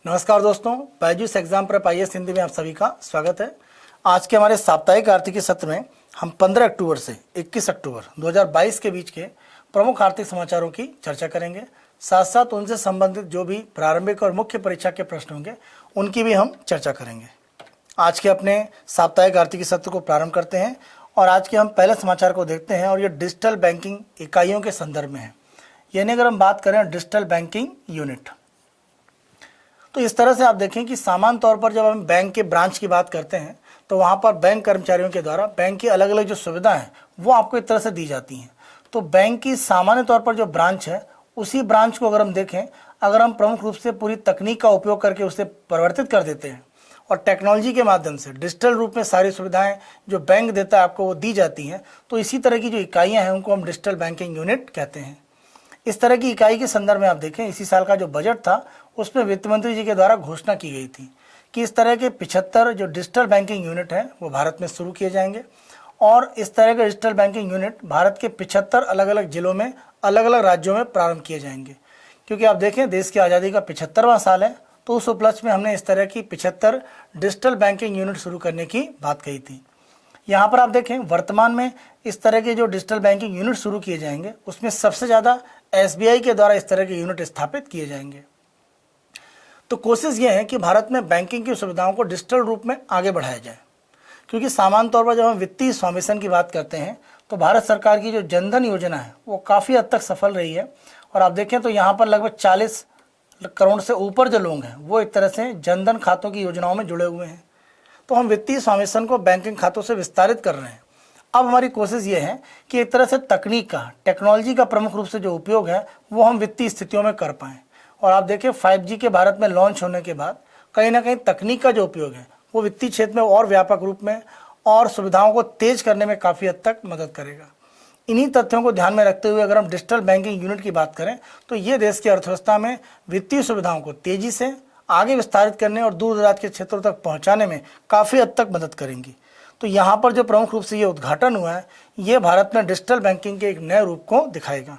नमस्कार दोस्तों, Byju's exam prep IAS Hindi में आप सभी का स्वागत है। आज के हमारे साप्ताहिक आर्थिकी सत्र में हम 15 अक्टूबर से 21 अक्टूबर 2022 के बीच के प्रमुख आर्थिक समाचारों की चर्चा करेंगे। साथ साथ उनसे संबंधित जो भी प्रारंभिक और मुख्य परीक्षा के प्रश्न होंगे उनकी भी हम चर्चा करेंगे। आज के अपने साप्ताहिक आर्थिकी सत्र को प्रारंभ करते हैं और आज के हम पहले समाचार को देखते हैं और ये डिजिटल बैंकिंग इकाइयों के संदर्भ में है। यानी अगर हम बात करें डिजिटल बैंकिंग यूनिट, तो इस तरह से आप देखें कि सामान्य तौर पर जब हम बैंक के ब्रांच की बात करते हैं तो वहाँ पर बैंक कर्मचारियों के द्वारा बैंक की अलग अलग जो सुविधा हैं वो आपको एक तरह से दी जाती हैं। तो बैंक की सामान्य तौर पर जो ब्रांच है उसी ब्रांच को अगर हम देखें, अगर हम प्रमुख रूप से पूरी तकनीक का उपयोग करके उसे परिवर्तित कर देते हैं और टेक्नोलॉजी के माध्यम से डिजिटल रूप में सारी सुविधाएं जो बैंक देता है आपको वो दी जाती हैं, तो इसी तरह की जो इकाइयाँ हैं उनको हम डिजिटल बैंकिंग यूनिट कहते हैं। इस तरह की इकाई के संदर्भ में आप देखें, इसी साल का जो बजट था उसमें वित्त मंत्री जी के द्वारा घोषणा की गई थी कि इस तरह के 75 जो डिजिटल बैंकिंग यूनिट हैं वो भारत में शुरू किए जाएंगे और इस तरह के डिजिटल बैंकिंग यूनिट भारत के 75 अलग अलग जिलों में अलग अलग राज्यों में प्रारंभ किए जाएंगे। क्योंकि आप देखें, देश की आज़ादी का 75वां साल है, तो उस उपलक्ष्य में हमने इस तरह की 75 डिजिटल बैंकिंग यूनिट शुरू करने की बात कही थी। यहाँ पर आप देखें, वर्तमान में इस तरह के जो डिजिटल बैंकिंग यूनिट शुरू किए जाएंगे उसमें सबसे ज़्यादा SBI के द्वारा इस तरह के यूनिट स्थापित किए जाएंगे। तो कोशिश ये है कि भारत में बैंकिंग की सुविधाओं को डिजिटल रूप में आगे बढ़ाया जाए। क्योंकि सामान्य तौर पर जब हम वित्तीय स्वामित्व की बात करते हैं तो भारत सरकार की जो जनधन योजना है वो काफ़ी हद तक सफल रही है। और आप देखें तो यहाँ पर लगभग 40 करोड़ से ऊपर जो लोग हैं वो एक तरह से जनधन खातों की योजनाओं में जुड़े हुए हैं। तो हम वित्तीय स्वामित्व को बैंकिंग खातों से विस्तारित कर रहे हैं। अब हमारी कोशिश ये है कि एक तरह से तकनीक का, टेक्नोलॉजी का प्रमुख रूप से जो उपयोग है वो हम वित्तीय स्थितियों में कर पाएँ। और आप देखें 5G के भारत में लॉन्च होने के बाद कहीं ना कहीं तकनीक का जो उपयोग है वो वित्तीय क्षेत्र में और व्यापक रूप में और सुविधाओं को तेज करने में काफ़ी हद तक मदद करेगा। इन्हीं तथ्यों को ध्यान में रखते हुए अगर हम डिजिटल बैंकिंग यूनिट की बात करें तो ये देश की अर्थव्यवस्था में वित्तीय सुविधाओं को तेज़ी से आगे विस्तारित करने और दूर दराज के क्षेत्रों तक पहुँचाने में काफ़ी हद तक मदद करेंगी। तो यहाँ पर जो प्रमुख रूप से ये उद्घाटन हुआ है ये भारत में डिजिटल बैंकिंग के एक नए रूप को दिखाएगा।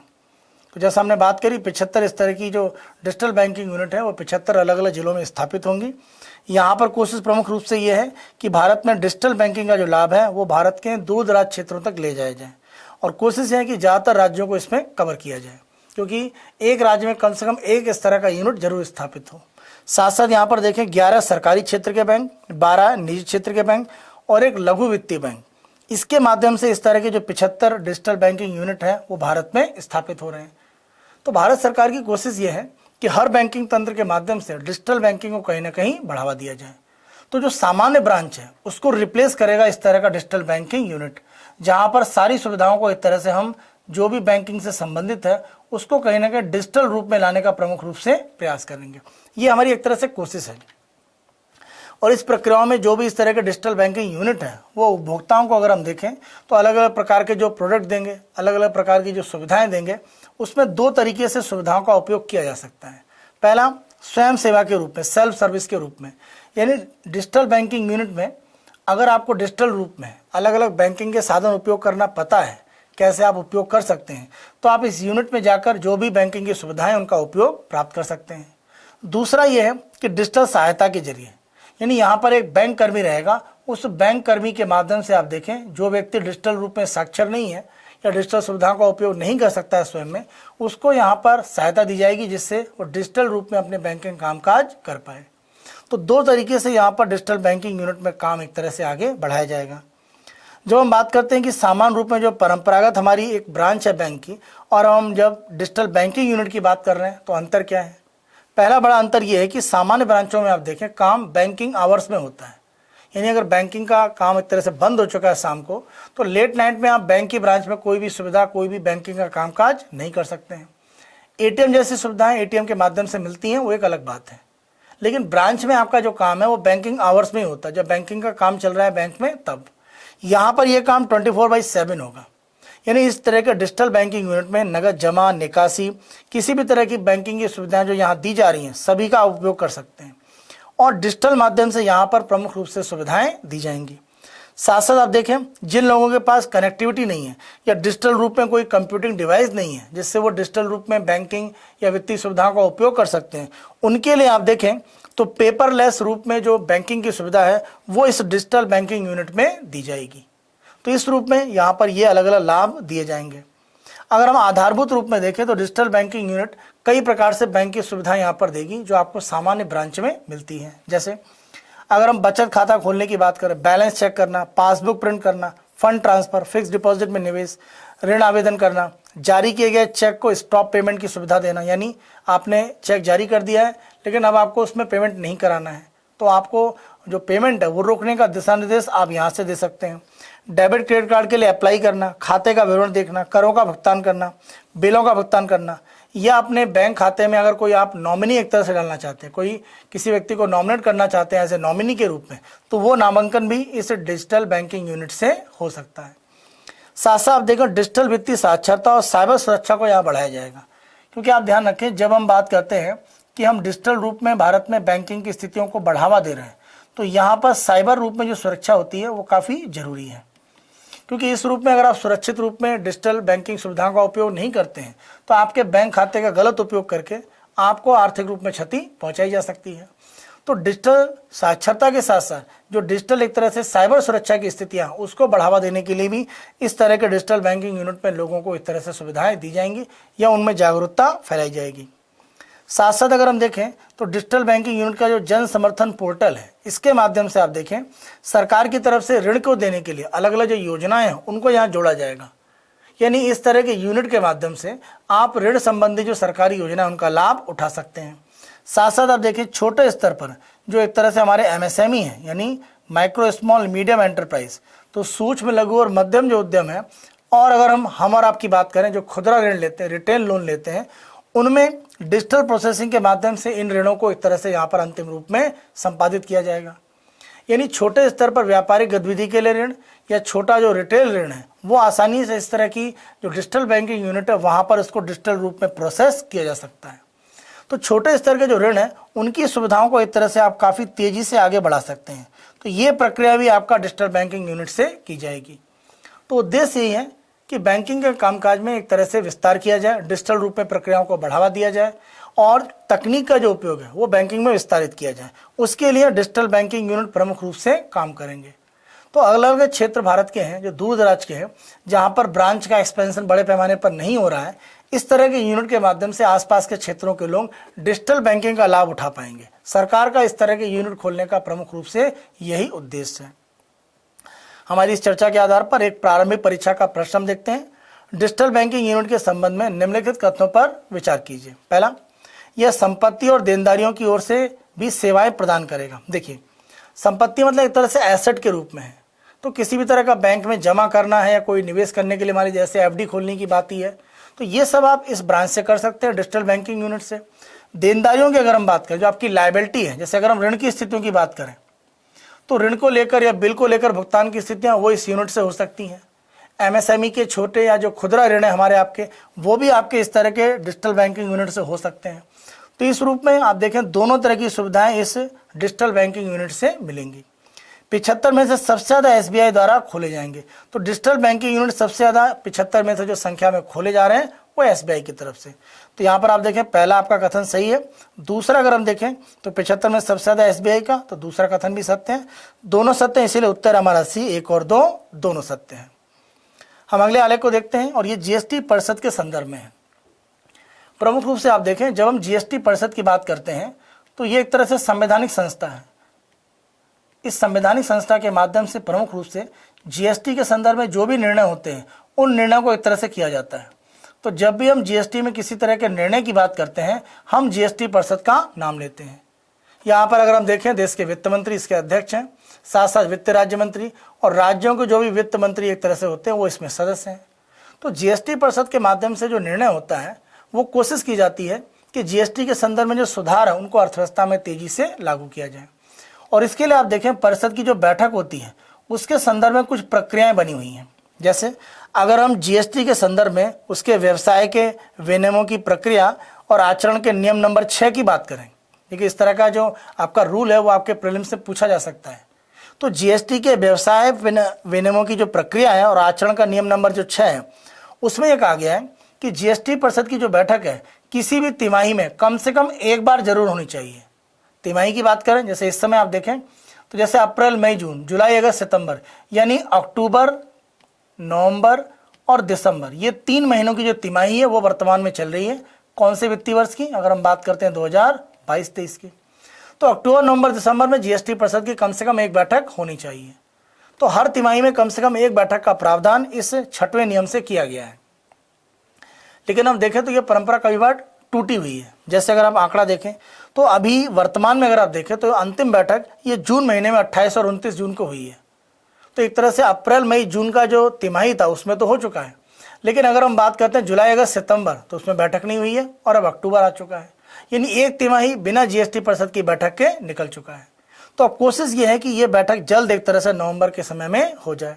तो जैसा हमने बात करी, 75 इस तरह की जो डिजिटल बैंकिंग यूनिट है वो 75 अलग अलग जिलों में स्थापित होंगी। यहाँ पर कोशिश प्रमुख रूप से ये है कि भारत में डिजिटल बैंकिंग का जो लाभ है वो भारत के दूर दराज क्षेत्रों तक ले जाया जाए और कोशिश है कि ज़्यादातर राज्यों को इसमें कवर किया जाए, क्योंकि एक राज्य में कम से कम एक इस तरह का यूनिट जरूर स्थापित हो। साथ साथ यहाँ पर देखें 11 सरकारी क्षेत्र के बैंक, 12 निजी क्षेत्र के बैंक और एक लघु वित्तीय बैंक, इसके माध्यम से इस तरह के जो 75 डिजिटल बैंकिंग यूनिट है वो भारत में स्थापित हो रहे हैं। तो भारत सरकार की कोशिश ये है कि हर बैंकिंग तंत्र के माध्यम से डिजिटल बैंकिंग को कहीं ना कहीं बढ़ावा दिया जाए। तो जो सामान्य ब्रांच है उसको रिप्लेस करेगा इस तरह का डिजिटल बैंकिंग यूनिट, जहां पर सारी सुविधाओं को एक तरह से हम जो भी बैंकिंग से संबंधित है उसको कहीं ना कहीं डिजिटल रूप में लाने का प्रमुख रूप से प्रयास करेंगे। ये हमारी एक तरह से कोशिश है। और इस प्रक्रिया में जो भी इस तरह के डिजिटल बैंकिंग यूनिट है वो उपभोक्ताओं को अगर हम देखें तो अलग अलग प्रकार के जो प्रोडक्ट देंगे, अलग अलग प्रकार की जो सुविधाएं देंगे, उसमें दो तरीके से सुविधाओं का उपयोग किया जा सकता है। पहला, स्वयं सेवा के रूप में, सेल्फ सर्विस के रूप में, यानी डिजिटल बैंकिंग यूनिट में अगर आपको डिजिटल रूप में अलग अलग बैंकिंग के साधन उपयोग करना पता है, कैसे आप उपयोग कर सकते हैं, तो आप इस यूनिट में जाकर जो भी बैंकिंग की सुविधाएं उनका उपयोग प्राप्त कर सकते हैं। दूसरा ये है कि डिजिटल सहायता के जरिए, यानी यहाँ पर एक बैंक कर्मी रहेगा, उस बैंक कर्मी के माध्यम से आप देखें जो व्यक्ति डिजिटल रूप में साक्षर नहीं है या डिजिटल सुविधाओं का उपयोग नहीं कर सकता है स्वयं में, उसको यहाँ पर सहायता दी जाएगी जिससे वो डिजिटल रूप में अपने बैंकिंग कामकाज कर पाए। तो दो तरीके से यहाँ पर डिजिटल बैंकिंग यूनिट में काम एक तरह से आगे बढ़ाया जाएगा। जब हम बात करते हैं कि सामान्य रूप में जो परंपरागत हमारी एक ब्रांच है बैंक की और हम जब डिजिटल बैंकिंग यूनिट की बात कर रहे हैं तो अंतर क्या है? पहला बड़ा अंतर यह है कि सामान्य ब्रांचों में आप देखें काम बैंकिंग आवर्स में होता है, यानी अगर बैंकिंग का काम एक तरह से बंद हो चुका है शाम को, तो लेट नाइट में आप बैंक की ब्रांच में कोई भी सुविधा, कोई भी बैंकिंग का कामकाज नहीं कर सकते हैं। ATM जैसी सुविधाएं ATM के माध्यम से मिलती हैं, वो एक अलग बात है, लेकिन ब्रांच में आपका जो काम है वो बैंकिंग आवर्स में ही होता है। जब बैंकिंग का काम चल रहा है बैंक में, तब यहाँ पर यह काम 24/7 होगा। यानी इस तरह के डिजिटल बैंकिंग यूनिट में नगद जमा, निकासी, किसी भी तरह की बैंकिंग की सुविधाएं जो यहाँ दी जा रही हैं सभी का उपयोग कर सकते हैं और डिजिटल माध्यम से यहाँ पर प्रमुख रूप से सुविधाएं दी जाएंगी। साथ साथ आप देखें जिन लोगों के पास कनेक्टिविटी नहीं है या डिजिटल रूप में कोई कंप्यूटिंग डिवाइस नहीं है जिससे वो डिजिटल रूप में बैंकिंग या वित्तीय सुविधाओं का उपयोग कर सकते हैं, उनके लिए आप देखें तो पेपरलेस रूप में जो बैंकिंग की सुविधा है वो इस डिजिटल बैंकिंग यूनिट में दी जाएगी। तो इस रूप में यहाँ पर ये अलग अलग लाभ दिए जाएंगे। अगर हम आधारभूत रूप में देखें तो डिजिटल बैंकिंग यूनिट कई प्रकार से बैंक की सुविधाएं यहाँ पर देगी जो आपको सामान्य ब्रांच में मिलती हैं। जैसे अगर हम बचत खाता खोलने की बात करें, बैलेंस चेक करना, पासबुक प्रिंट करना, फंड ट्रांसफर, फिक्स डिपॉजिट में निवेश, ऋण आवेदन करना, जारी किए गए चेक को स्टॉप पेमेंट की सुविधा देना, यानी आपने चेक जारी कर दिया है लेकिन अब आपको उसमें पेमेंट नहीं कराना है तो आपको जो पेमेंट है वो रोकने का दिशा निर्देश आप यहाँ से दे सकते हैं। डेबिट क्रेडिट कार्ड के लिए अप्लाई करना, खाते का विवरण देखना, करों का भुगतान करना, बिलों का भुगतान करना, या अपने बैंक खाते में अगर कोई आप नॉमिनी एक तरह से डालना चाहते हैं, कोई किसी व्यक्ति को नॉमिनेट करना चाहते हैं एज ए नॉमिनी के रूप में, तो वो नामांकन भी इस डिजिटल बैंकिंग यूनिट से हो सकता है। साथ साथ आप देखें डिजिटल वित्तीय साक्षरता और साइबर सुरक्षा को यहाँ बढ़ाया जाएगा, क्योंकि आप ध्यान रखें जब हम बात करते हैं कि हम डिजिटल रूप में भारत में बैंकिंग की स्थितियों को बढ़ावा दे रहे हैं तो यहाँ पर साइबर रूप में जो सुरक्षा होती है वो काफ़ी जरूरी है, क्योंकि इस रूप में अगर आप सुरक्षित रूप में डिजिटल बैंकिंग सुविधाओं का उपयोग नहीं करते हैं तो आपके बैंक खाते का गलत उपयोग करके आपको आर्थिक रूप में क्षति पहुंचाई जा सकती है। तो डिजिटल साक्षरता के साथ साथ जो डिजिटल एक तरह से साइबर सुरक्षा की स्थितियां उसको बढ़ावा देने के लिए भी इस तरह के डिजिटल बैंकिंग यूनिट में लोगों को इस तरह से सुविधाएं दी जाएंगी या उनमें जागरूकता फैलाई जाएगी। साथ साथ अगर हम देखें तो डिजिटल बैंकिंग यूनिट का जो जन समर्थन पोर्टल है इसके माध्यम से आप देखें सरकार की तरफ से ऋण को देने के लिए अलग अलग जो योजनाएं हैं उनको यहाँ जोड़ा जाएगा, यानी इस तरह के यूनिट के माध्यम से आप ऋण संबंधी जो सरकारी योजना है उनका लाभ उठा सकते हैं। साथ साथ आप देखें छोटे स्तर पर जो एक तरह से हमारे MSME है यानी माइक्रो स्मॉल मीडियम एंटरप्राइज, तो सूक्ष्म लघु और मध्यम जो उद्यम है, और अगर हम और आपकी बात करें जो खुदरा ऋण लेते हैं, रिटेल लोन लेते हैं, उनमें डिजिटल प्रोसेसिंग के माध्यम से इन ऋणों को एक तरह से यहाँ पर अंतिम रूप में संपादित किया जाएगा। यानी छोटे स्तर पर व्यापारिक गतिविधि के लिए ऋण या छोटा जो रिटेल ऋण है वो आसानी से इस तरह की जो डिजिटल बैंकिंग यूनिट है वहाँ पर इसको डिजिटल रूप में प्रोसेस किया जा सकता है। तो छोटे स्तर के जो ऋण है उनकी सुविधाओं को एक तरह से आप काफ़ी तेज़ी से आगे बढ़ा सकते हैं। तो ये प्रक्रिया भी आपका डिजिटल बैंकिंग यूनिट से की जाएगी। तो उद्देश्य यही है कि बैंकिंग के कामकाज में एक तरह से विस्तार किया जाए, डिजिटल रूप में प्रक्रियाओं को बढ़ावा दिया जाए और तकनीक का जो उपयोग है वो बैंकिंग में विस्तारित किया जाए। उसके लिए डिजिटल बैंकिंग यूनिट प्रमुख रूप से काम करेंगे। तो अलग अलग क्षेत्र भारत के हैं जो दूर दराज के हैं, जहाँ पर ब्रांच का एक्सपेंशन बड़े पैमाने पर नहीं हो रहा है, इस तरह के यूनिट के माध्यम से आसपास के क्षेत्रों के लोग डिजिटल बैंकिंग का लाभ उठा पाएंगे। सरकार का इस तरह के यूनिट खोलने का प्रमुख रूप से यही उद्देश्य है। हमारी इस चर्चा के आधार पर एक प्रारंभिक परीक्षा का प्रश्न हम देखते हैं। डिजिटल बैंकिंग यूनिट के संबंध में निम्नलिखित कथनों पर विचार कीजिए। पहला, यह संपत्ति और देनदारियों की ओर से भी सेवाएं प्रदान करेगा। देखिए, संपत्ति मतलब एक तरह से एसेट के रूप में है, तो किसी भी तरह का बैंक में जमा करना है या कोई निवेश करने के लिए हमारी जैसे FD खोलने की बात ही है, तो ये सब आप इस ब्रांच से कर सकते हैं, डिजिटल बैंकिंग यूनिट से। देनदारियों की अगर हम बात करें, जो आपकी लायबिलिटी है, जैसे अगर हम ऋण की स्थितियों की बात करें तो ऋण को लेकर या बिल को लेकर भुगतान की स्थितियां वो इस यूनिट से हो सकती हैं। MSME के छोटे या जो खुदरा ऋण है हमारे आपके, वो भी आपके इस तरह के डिजिटल बैंकिंग यूनिट से हो सकते हैं। तो इस रूप में आप देखें दोनों तरह की सुविधाएं इस डिजिटल बैंकिंग यूनिट से मिलेंगी। 75 में से सबसे ज़्यादा SBI द्वारा खोले जाएंगे। तो डिजिटल बैंकिंग यूनिट सबसे ज़्यादा 75 में से जो संख्या में खोले जा रहे हैं वो SBI की तरफ से। तो यहाँ पर आप देखें पहला आपका कथन सही है। दूसरा अगर हम देखें तो 75 में सबसे ज़्यादा SBI का, तो दूसरा कथन भी सत्य है। दोनों सत्य हैं, इसीलिए उत्तर हमारा C 1 और 2 दोनों सत्य हैं। हम अगले आलेख को देखते हैं और ये GST परिषद के संदर्भ में है। प्रमुख रूप से आप देखें जब हम GST परिषद की बात करते हैं तो ये एक तरह से संवैधानिक संस्था है। इस संवैधानिक संस्था के माध्यम से प्रमुख रूप से GST के संदर्भ में जो भी निर्णय होते हैं उन निर्णयों को एक तरह से किया जाता है। तो जब भी हम GST में किसी तरह के निर्णय की बात करते हैं हम GST परिषद का नाम लेते हैं। यहाँ पर अगर हम देखें देश के वित्त मंत्री इसके अध्यक्ष हैं, साथ साथ वित्त राज्य मंत्री और राज्यों के जो भी वित्त मंत्री एक तरह से होते हैं वो इसमें सदस्य हैं। तो GST परिषद के माध्यम से जो निर्णय होता है वो कोशिश की जाती है कि GST के संदर्भ में जो सुधार है उनको अर्थव्यवस्था में तेजी से लागू किया जाए। और इसके लिए आप देखें परिषद की जो बैठक होती है उसके संदर्भ में कुछ प्रक्रियाएं बनी हुई हैं। जैसे अगर हम GST के संदर्भ में उसके व्यवसाय के विनियमों की प्रक्रिया और आचरण के नियम नंबर 6 की बात करें, देखिए इस तरह का जो आपका रूल है वो आपके प्रीलिम्स से पूछा जा सकता है। तो GST के व्यवसाय विनियमों की जो प्रक्रिया है और आचरण का नियम नंबर जो 6 है उसमें यह कहा गया है कि GST परिषद की जो बैठक है किसी भी तिमाही में कम से कम एक बार जरूर होनी चाहिए। तिमाही की बात करें, जैसे इस समय आप देखें तो जैसे अप्रैल, मई, जून, जुलाई, अगस्त, सितंबर, यानी अक्टूबर, नवंबर और दिसंबर, ये 3 महीनों की जो तिमाही है वो वर्तमान में चल रही है। कौन से वित्तीय वर्ष की? अगर हम बात करते हैं 2022-23 की, तो अक्टूबर, नवंबर, दिसंबर में जीएसटी परिषद की कम से कम एक बैठक होनी चाहिए। तो हर तिमाही में कम से कम एक बैठक का प्रावधान इस 6वें नियम से किया गया है। लेकिन हम देखें तो ये परंपरा कई बार टूटी हुई है। जैसे अगर आप आंकड़ा देखें तो अभी वर्तमान में अगर आप देखें तो अंतिम बैठक ये जून महीने में 28 और 29 जून को हुई है। तो एक तरह से अप्रैल, मई, जून का जो तिमाही था उसमें तो हो चुका है, लेकिन अगर हम बात करते हैं जुलाई, अगस्त, सितंबर, तो उसमें बैठक नहीं हुई है और अब अक्टूबर आ चुका है, यानी एक तिमाही बिना जीएसटी परिषद की बैठक के निकल चुका है। तो अब कोशिश ये है कि ये बैठक जल्द एक तरह से नवंबर के समय में हो जाए।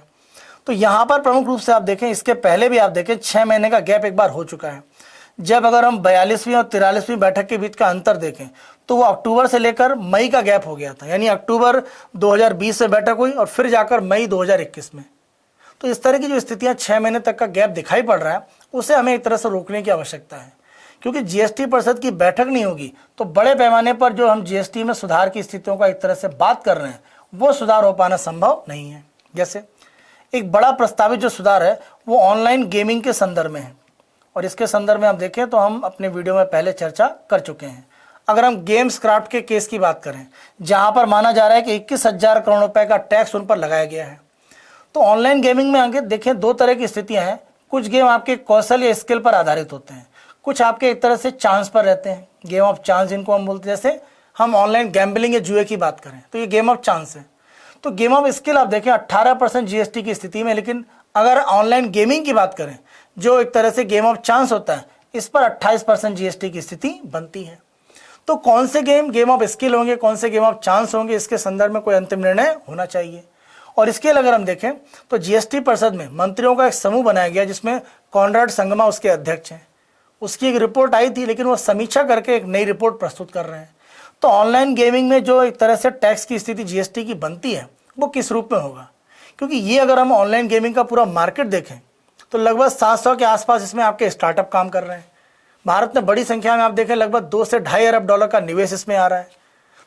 तो यहाँ पर प्रमुख रूप से आप देखें, इसके पहले भी आप देखें 6 महीने का गैप एक बार हो चुका है। जब अगर हम 42वीं और 43वीं बैठक के बीच का अंतर देखें तो वो अक्टूबर से लेकर मई का गैप हो गया था, यानी अक्टूबर 2020 से बैठक हुई और फिर जाकर मई 2021 में। तो इस तरह की जो स्थितियां 6 महीने तक का गैप दिखाई पड़ रहा है, उसे हमें एक तरह से रोकने की आवश्यकता है, क्योंकि जीएसटी परिषद की बैठक नहीं होगी तो बड़े पैमाने पर जो हम जीएसटी में सुधार की स्थितियों का एक तरह से बात कर रहे हैं वो सुधार हो पाना संभव नहीं है। जैसे एक बड़ा प्रस्तावित जो सुधार है वो ऑनलाइन गेमिंग के संदर्भ में है, और इसके संदर्भ में आप देखें तो हम अपने वीडियो में पहले चर्चा कर चुके हैं। अगर हम गेम्स क्राफ्ट के केस की बात करें, जहां पर माना जा रहा है कि 21,000 करोड़ रुपए का टैक्स उन पर लगाया गया है, तो ऑनलाइन गेमिंग में आगे देखें 2 तरह की स्थितियां हैं। कुछ गेम आपके कौशल या स्किल पर आधारित होते हैं, कुछ आपके एक तरह से चांस पर रहते हैं, गेम ऑफ चांस जिनको हम बोलते हैं। जैसे हम ऑनलाइन गैम्बलिंग या जुए की बात करें तो ये गेम ऑफ चांस है। तो गेम ऑफ स्किल आप देखें 18% जीएसटी की स्थिति में, लेकिन अगर ऑनलाइन गेमिंग की बात करें जो एक तरह से गेम ऑफ चांस होता है, इस पर 28% जीएसटी की स्थिति बनती है। तो कौन से गेम ऑफ स्किल होंगे, कौन से गेम ऑफ चांस होंगे, इसके संदर्भ में कोई अंतिम निर्णय होना चाहिए। और इसके लिए अगर हम देखें तो जीएसटी परिषद में मंत्रियों का एक समूह बनाया गया जिसमें कॉनराड संगमा उसके अध्यक्ष हैं। उसकी एक रिपोर्ट आई थी, लेकिन वो समीक्षा करके एक नई रिपोर्ट प्रस्तुत कर रहे हैं। तो ऑनलाइन गेमिंग में जो एक तरह से टैक्स की स्थिति जीएसटी की बनती है वो किस रूप में होगा, क्योंकि ये अगर हम ऑनलाइन गेमिंग का पूरा मार्केट देखें तो लगभग 700 के आसपास इसमें आपके स्टार्टअप काम कर रहे हैं। भारत में बड़ी संख्या में आप देखें लगभग 2 से ढाई अरब डॉलर का निवेश इसमें आ रहा है।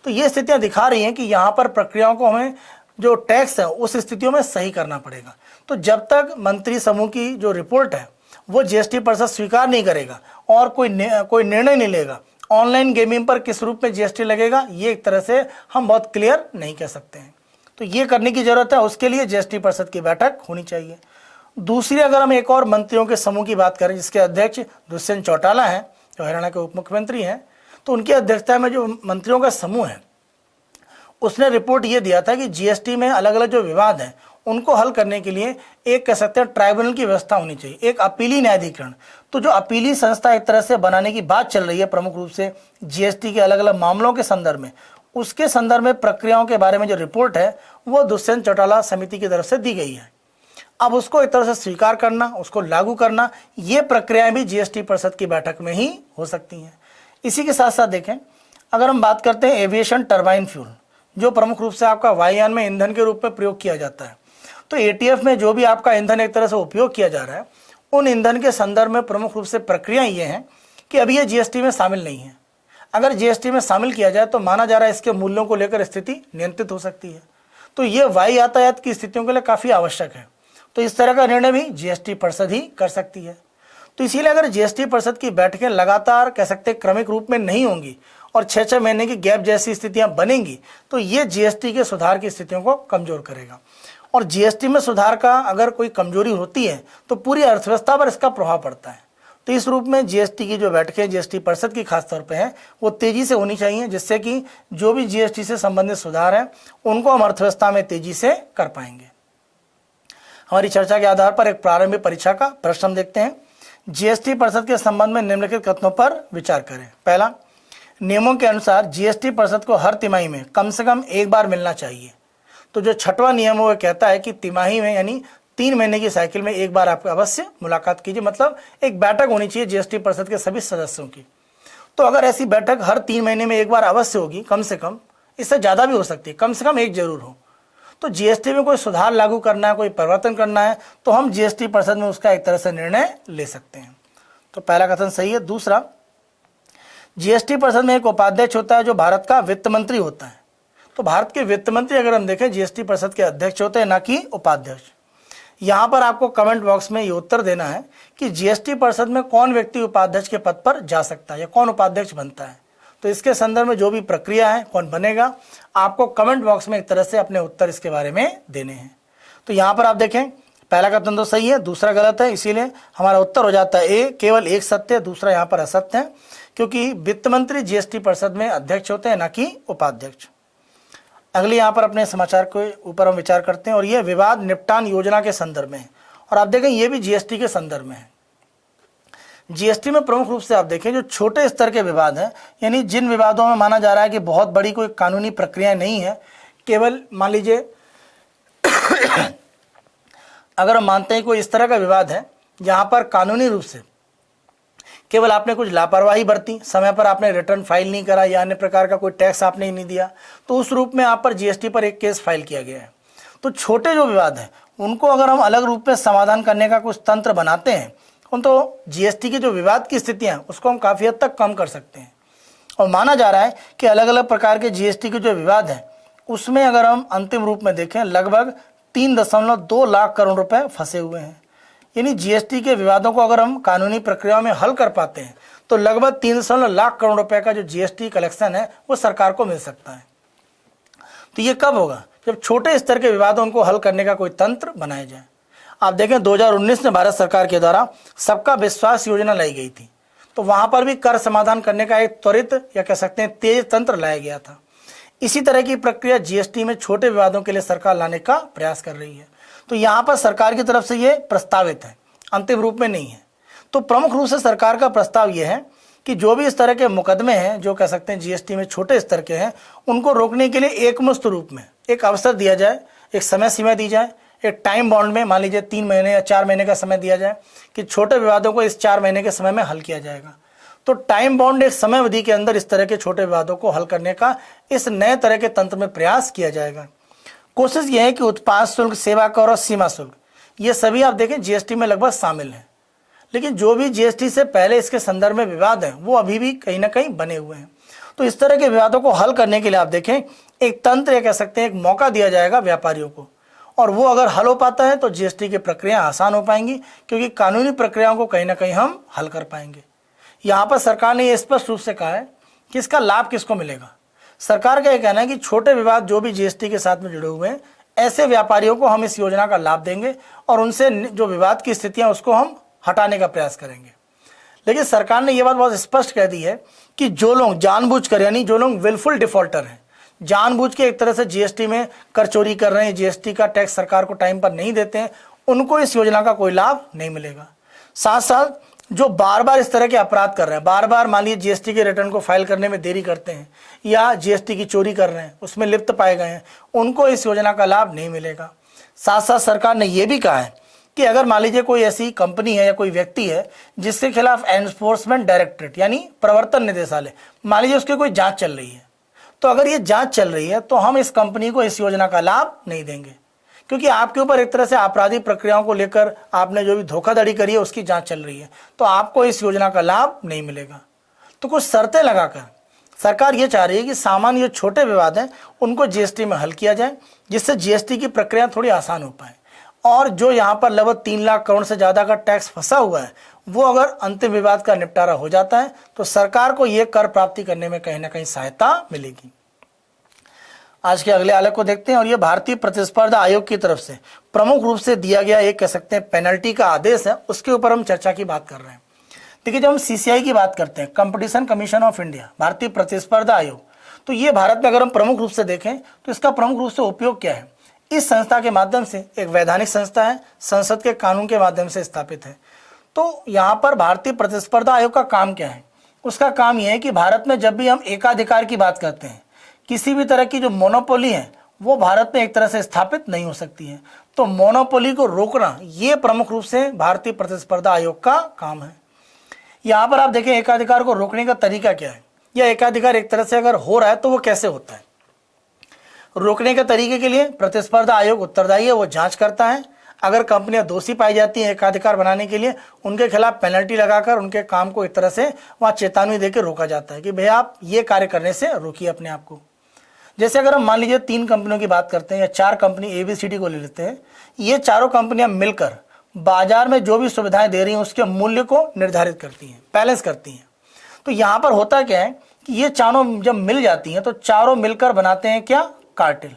तो ये स्थितियां दिखा रही हैं कि यहाँ पर प्रक्रियाओं को हमें जो टैक्स है उस स्थितियों में सही करना पड़ेगा। तो जब तक मंत्री समूह की जो रिपोर्ट है वो जीएसटी परिषद स्वीकार नहीं करेगा और कोई निर्णय नहीं लेगा ऑनलाइन गेमिंग पर किस रूप में जीएसटी लगेगा, ये एक तरह से हम बहुत क्लियर नहीं कह सकते हैं। तो ये करने की जरूरत है, उसके लिए जीएसटी परिषद की बैठक होनी चाहिए। दूसरी अगर हम एक और मंत्रियों के समूह की बात करें जिसके अध्यक्ष दुष्यंत चौटाला हैं, जो हरियाणा के उप मुख्यमंत्री हैं, तो उनकी अध्यक्षता में जो मंत्रियों का समूह है उसने रिपोर्ट ये दिया था कि जीएसटी में अलग अलग जो विवाद हैं उनको हल करने के लिए एक कह सकते हैं ट्राइब्यूनल की व्यवस्था होनी चाहिए, एक अपीली न्यायाधिकरण। तो जो अपीली संस्था एक तरह से बनाने की बात चल रही है प्रमुख रूप से जीएसटी के अलग अलग मामलों के संदर्भ में, उसके संदर्भ में प्रक्रियाओं के बारे में जो रिपोर्ट है वो दुष्यंत चौटाला समिति की तरफ से दी गई है। अब उसको एक तरह से स्वीकार करना, उसको लागू करना, ये प्रक्रियाएं भी जीएसटी परिषद की बैठक में ही हो सकती हैं। इसी के साथ साथ देखें अगर हम बात करते हैं एविएशन टरबाइन फ्यूल, जो प्रमुख रूप से आपका वायुयान में ईंधन के रूप में प्रयोग किया जाता है, तो एटीएफ में जो भी आपका ईंधन एक तरह से उपयोग किया जा रहा है उन ईंधन के संदर्भ में प्रमुख रूप से प्रक्रिया ये है कि अभी ये जीएसटी में शामिल नहीं है। अगर जीएसटी में शामिल किया जाए तो माना जा रहा है इसके मूल्यों को लेकर स्थिति नियंत्रित हो सकती है। तो ये वायु यातायात की स्थितियों के लिए काफ़ी आवश्यक है। तो इस तरह का निर्णय भी जीएसटी परिषद ही कर सकती है। तो इसीलिए अगर जीएसटी परिषद की बैठकें लगातार कह सकते क्रमिक रूप में नहीं होंगी और 6-6 महीने की गैप जैसी स्थितियां बनेंगी तो ये जीएसटी के सुधार की स्थितियों को कमजोर करेगा। और जीएसटी में सुधार का अगर कोई कमजोरी होती है तो पूरी अर्थव्यवस्था पर इसका प्रभाव पड़ता है। तो इस रूप में जीएसटी की जो बैठकें जीएसटी परिषद की खासतौर पे है वो तेजी से होनी चाहिए, जिससे कि जो भी जीएसटी से संबंधित सुधार हैं उनको हम अर्थव्यवस्था में तेजी से कर पाएंगे। हमारी चर्चा के आधार पर एक प्रारंभिक परीक्षा का प्रश्न हम देखते हैं। जीएसटी परिषद के संबंध में निम्नलिखित कथनों पर विचार करें। पहला, नियमों के अनुसार जीएसटी परिषद को हर तिमाही में कम से कम एक बार मिलना चाहिए। तो जो 6वां नियम है वो कहता है कि तिमाही में यानी 3 महीने की साइकिल में एक बार आप अवश्य मुलाकात कीजिए, मतलब एक बैठक होनी चाहिए जीएसटी परिषद के सभी सदस्यों की। तो अगर ऐसी बैठक हर 3 महीने में एक बार अवश्य होगी, कम से कम, इससे ज़्यादा भी हो सकती है, कम से कम एक जरूर हो। तो जीएसटी में कोई सुधार लागू करना है, कोई परिवर्तन करना है तो हम जीएसटी परिषद में उसका एक तरह से निर्णय ले सकते हैं। तो पहला कथन सही है। दूसरा, जीएसटी परिषद में एक उपाध्यक्ष होता है जो भारत का वित्त मंत्री होता है। तो भारत के वित्त मंत्री अगर हम देखें जीएसटी परिषद के अध्यक्ष होते हैं, ना कि उपाध्यक्ष। यहाँ पर आपको कमेंट बॉक्स में ये उत्तर देना है कि जीएसटी परिषद में कौन व्यक्ति उपाध्यक्ष के पद पर जा सकता है या कौन उपाध्यक्ष बनता है। तो इसके संदर्भ में जो भी प्रक्रिया है, कौन बनेगा, आपको कमेंट बॉक्स में एक तरह से अपने उत्तर इसके बारे में देने हैं। तो यहाँ पर आप देखें पहला कथन तो सही है, दूसरा गलत है, इसीलिए हमारा उत्तर हो जाता है ए, केवल एक सत्य है, दूसरा यहाँ पर असत्य है, क्योंकि वित्त मंत्री जीएसटी परिषद में अध्यक्ष होते हैं, ना कि उपाध्यक्ष। अगले यहाँ पर अपने समाचार के ऊपर हम विचार करते हैं और ये विवाद निपटान योजना के संदर्भ में है। और आप देखें ये भी जीएसटी के संदर्भ में है। जीएसटी में प्रमुख रूप से आप देखें जो छोटे स्तर के विवाद हैं, यानी जिन विवादों में माना जा रहा है कि बहुत बड़ी कोई कानूनी प्रक्रिया नहीं है, केवल मान लीजिए अगर हम मानते हैं कोई इस तरह का विवाद है जहाँ पर कानूनी रूप से केवल आपने कुछ लापरवाही बरती, समय पर आपने रिटर्न फाइल नहीं करा या अन्य प्रकार का कोई टैक्स आपने ही नहीं दिया, तो उस रूप में आप पर जीएसटी पर एक केस फाइल किया गया है। तो छोटे जो विवाद हैं उनको अगर हम अलग रूप में समाधान करने का कुछ तंत्र बनाते हैं तो जीएसटी की जो विवाद की स्थितियाँ हैं उसको हम काफ़ी हद तक कम कर सकते हैं। और माना जा रहा है कि अलग अलग प्रकार के जीएसटी के जो विवाद हैं उसमें अगर हम अंतिम रूप में देखें लगभग 3.2 लाख करोड़ रुपए फंसे हुए हैं। यानी जीएसटी के विवादों को अगर हम कानूनी प्रक्रियाओं में हल कर पाते हैं तो लगभग 3 लाख करोड़ रुपए का जो जीएसटी कलेक्शन है वो सरकार को मिल सकता है। तो ये कब होगा? जब छोटे स्तर के विवादों उनको हल करने का कोई तंत्र बनाया जाए। आप देखें 2019 में भारत सरकार के द्वारा सबका विश्वास योजना लाई गई थी, तो वहां पर भी कर समाधान करने का एक त्वरित या कह सकते हैं तेज तंत्र लाया गया था। इसी तरह की प्रक्रिया जीएसटी में छोटे विवादों के लिए सरकार लाने का प्रयास कर रही है। तो यहाँ पर सरकार की तरफ से ये प्रस्तावित है, अंतिम रूप में नहीं है। तो प्रमुख रूप से सरकार का प्रस्ताव ये है कि जो भी इस तरह के मुकदमे हैं जो कह सकते हैं जीएसटी में छोटे स्तर के हैं, उनको रोकने के लिए एकमुश्त रूप में एक अवसर दिया जाए, एक समय सीमा दी जाए, एक टाइम बाउंड में मान लीजिए 3 महीने या 4 महीने का समय दिया जाए कि छोटे विवादों को इस 4 महीने के समय में हल किया जाएगा। तो टाइम बाउंड एक समय अवधि के अंदर इस तरह के छोटे विवादों को हल करने का इस नए तरह के तंत्र में प्रयास किया जाएगा। कोशिश यह है कि उत्पाद शुल्क, सेवा कर और सीमा शुल्क ये सभी आप देखें जीएसटी में लगभग शामिल हैं, लेकिन जो भी जीएसटी से पहले इसके संदर्भ में विवाद हैं वो अभी भी कहीं ना कहीं बने हुए हैं। तो इस तरह के विवादों को हल करने के लिए आप देखें एक तंत्र या कह सकते हैं एक मौका दिया जाएगा व्यापारियों को, और वो अगर हल हो पाता है तो जीएसटी की प्रक्रिया आसान हो पाएंगी, क्योंकि कानूनी प्रक्रियाओं को कहीं ना कहीं हम हल कर पाएंगे। यहाँ पर सरकार ने ये स्पष्ट रूप से कहा है कि इसका लाभ किसको मिलेगा। सरकार का यह कहना है कि छोटे विवाद जो भी जीएसटी के साथ में जुड़े हुए हैं ऐसे व्यापारियों को हम इस योजना का लाभ देंगे और उनसे जो विवाद की स्थितियां उसको हम हटाने का प्रयास करेंगे। लेकिन सरकार ने यह बात बहुत स्पष्ट कह दी है कि जो लोग जानबूझकर, यानी जो लोग विलफुल डिफॉल्टर हैं, जानबूझ के एक तरह से जीएसटी में कर चोरी कर रहे हैं, जीएसटी का टैक्स सरकार को टाइम पर नहीं देते हैं, उनको इस योजना का कोई लाभ नहीं मिलेगा। साथ साथ जो बार बार इस तरह के अपराध कर रहे हैं, बार बार मान लीजिए जीएसटी के रिटर्न को फाइल करने में देरी करते हैं या जीएसटी की चोरी कर रहे हैं, उसमें लिप्त पाए गए हैं, उनको इस योजना का लाभ नहीं मिलेगा। साथ साथ सरकार ने यह भी कहा है कि अगर मान लीजिए कोई ऐसी कंपनी है या कोई व्यक्ति है जिसके खिलाफ एनफोर्समेंट डायरेक्टरेट यानी प्रवर्तन निदेशालय मान लीजिए उसकी कोई जांच चल रही है, तो अगर ये जांच चल रही है तो हम इस कंपनी को इस योजना का लाभ नहीं देंगे, क्योंकि आपके ऊपर एक तरह से आपराधिक प्रक्रियाओं को लेकर आपने जो भी धोखाधड़ी करी है उसकी जांच चल रही है, तो आपको इस योजना का लाभ नहीं मिलेगा। तो कुछ शर्तें लगाकर सरकार ये चाह रही है कि सामान्य जो छोटे विवाद हैं उनको जीएसटी में हल किया जाए, जिससे जीएसटी की प्रक्रिया थोड़ी आसान हो पाए। और जो यहाँ पर लगभग 3 लाख करोड़ से ज़्यादा का टैक्स फंसा हुआ है वो अगर अंतिम विवाद का निपटारा हो जाता है तो सरकार को ये कर प्राप्ति करने में कहीं ना कहीं सहायता मिलेगी। आज के अगले आलेख को देखते हैं और ये भारतीय प्रतिस्पर्धा आयोग की तरफ से प्रमुख रूप से दिया गया एक कह सकते हैं पेनल्टी का आदेश है, उसके ऊपर हम चर्चा की बात कर रहे हैं। देखिए जब हम सीसीआई की बात करते हैं, कंपटीशन कमीशन ऑफ इंडिया, भारतीय प्रतिस्पर्धा आयोग, तो ये भारत में अगर हम प्रमुख रूप से देखें तो इसका प्रमुख रूप से उपयोग क्या है। इस संस्था के माध्यम से एक वैधानिक संस्था है, संसद के कानून के माध्यम से स्थापित है। तो यहाँ पर भारतीय प्रतिस्पर्धा आयोग का काम क्या है? उसका काम यह है कि भारत में जब भी हम एकाधिकार की बात करते हैं, किसी भी तरह की जो मोनोपोली है वो भारत में एक तरह से स्थापित नहीं हो सकती है, तो मोनोपोली को रोकना ये प्रमुख रूप से भारतीय प्रतिस्पर्धा आयोग का काम है। यहाँ पर आप देखें एकाधिकार को रोकने का तरीका क्या है, या एकाधिकार एक तरह से अगर हो रहा है तो वो कैसे होता है। रोकने के तरीके के लिए प्रतिस्पर्धा आयोग उत्तरदायी है, वो जांच करता है। अगर कंपनियां दोषी पाई जाती हैं एकाधिकार बनाने के लिए, उनके खिलाफ पेनल्टी लगाकर उनके काम को एक तरह से वहाँ चेतावनी देकर रोका जाता है कि भैया आप ये कार्य करने से रोकिए अपने आप को। जैसे अगर हम मान लीजिए 3 कंपनियों की बात करते हैं या 4 कंपनी ABCD को ले लेते हैं, ये चारों कंपनियां मिलकर बाजार में जो भी सुविधाएं दे रही हैं उसके मूल्य को निर्धारित करती हैं, बैलेंस करती हैं। तो यहाँ पर होता क्या है कि ये चारों जब मिल जाती हैं तो चारों मिलकर बनाते हैं क्या, कार्टेल।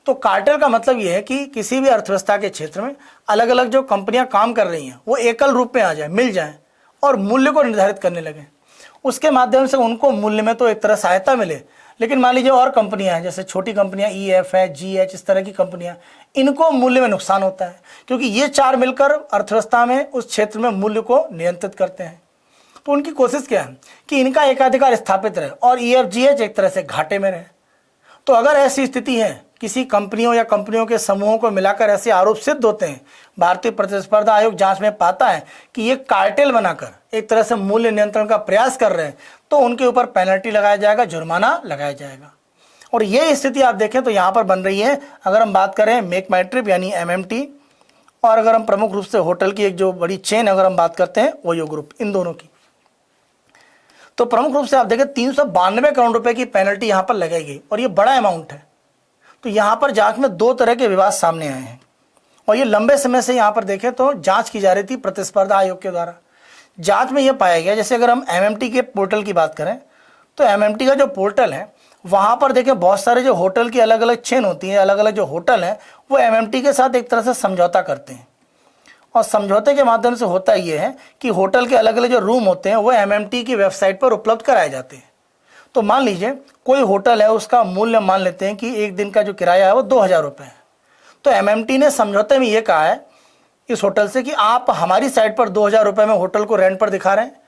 तो कार्टेल का मतलब ये है कि किसी भी अर्थव्यवस्था के क्षेत्र में अलग अलग जो कंपनियां काम कर रही हैं वो एकल रूप में आ जाए, मिल जाएं और मूल्य को निर्धारित करने लगे। उसके माध्यम से उनको मूल्य में तो एक तरह सहायता मिले, लेकिन मान लीजिए और कंपनियां हैं जैसे छोटी कंपनियां EF है, GH, इस तरह की कंपनियां, इनको मूल्य में नुकसान होता है क्योंकि ये 4 मिलकर अर्थव्यवस्था में उस क्षेत्र में मूल्य को नियंत्रित करते हैं। तो उनकी कोशिश क्या है कि इनका एकाधिकार स्थापित रहे और EF, GH एक तरह से घाटे में रहे। तो अगर ऐसी स्थिति है, किसी कंपनियों या कंपनियों के समूहों को मिलाकर ऐसे आरोप सिद्ध होते हैं, भारतीय प्रतिस्पर्धा आयोग जांच में पाता है कि ये कार्टेल बनाकर एक तरह से मूल्य नियंत्रण का प्रयास कर रहे हैं, तो उनके ऊपर पेनल्टी लगाया जाएगा, जुर्माना लगाया जाएगा। और ये स्थिति आप देखें तो यहाँ पर बन रही है। अगर हम बात करें मेक माई ट्रिप यानी MMT, और अगर हम प्रमुख रूप से होटल की एक जो बड़ी चेन अगर हम बात करते हैं ओयो ग्रुप, इन दोनों की, तो प्रमुख रूप से आप देखें 392 करोड़ रुपए की पेनल्टी यहाँ पर लगाई गई और ये बड़ा अमाउंट है। तो यहाँ पर जांच में 2 तरह के विवाद सामने आए हैं और ये लंबे समय से यहाँ पर देखें तो जांच की जा रही थी प्रतिस्पर्धा आयोग के द्वारा। जांच में यह पाया गया, जैसे अगर हम MMT के पोर्टल की बात करें तो MMT का जो पोर्टल है वहाँ पर देखें बहुत सारे जो होटल की अलग अलग चेन होती है, अलग अलग जो होटल हैं वो MMT के साथ एक तरह से समझौता करते हैं और समझौते के माध्यम से होता ये है कि होटल के अलग अलग जो रूम होते हैं वो MMT की वेबसाइट पर उपलब्ध कराए जाते हैं। तो मान लीजिए कोई होटल है, उसका मूल्य मान लेते हैं कि एक दिन का जो किराया है वो 2000 रुपये है। तो MMT ने समझौते में ये कहा है इस होटल से कि आप हमारी साइट पर 2000 रुपये में होटल को रेंट पर दिखा रहे हैं,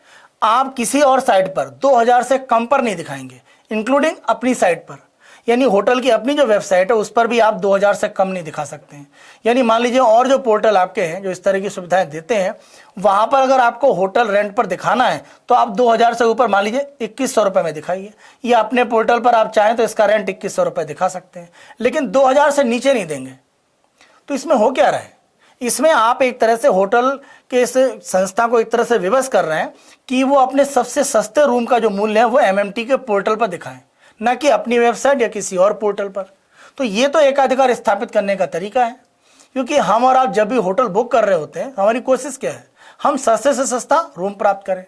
आप किसी और साइट पर 2000 से कम पर नहीं दिखाएंगे, इंक्लूडिंग अपनी साइट पर, यानी होटल की अपनी जो वेबसाइट है उस पर भी आप 2000 से कम नहीं दिखा सकते हैं। यानी मान लीजिए और जो पोर्टल आपके हैं जो इस तरह की सुविधाएं देते हैं, वहां पर अगर आपको होटल रेंट पर दिखाना है तो आप 2000 से ऊपर मान लीजिए 2100 रुपये में दिखाइए, या अपने पोर्टल पर आप चाहें तो इसका रेंट 2100 रुपये दिखा सकते हैं, लेकिन 2000 से नीचे नहीं देंगे। तो इसमें हो क्या रहा है, इसमें आप एक तरह से होटल के इस संस्था को एक तरह से विवश कर रहे हैं कि वो अपने सबसे सस्ते रूम का जो मूल्य है वो MMT के पोर्टल पर दिखाएं, न कि अपनी वेबसाइट या किसी और पोर्टल पर। तो ये तो एकाधिकार स्थापित करने का तरीका है, क्योंकि हम और आप जब भी होटल बुक कर रहे होते हैं हमारी कोशिश क्या है, हम सस्ते से सस्ता रूम प्राप्त करें।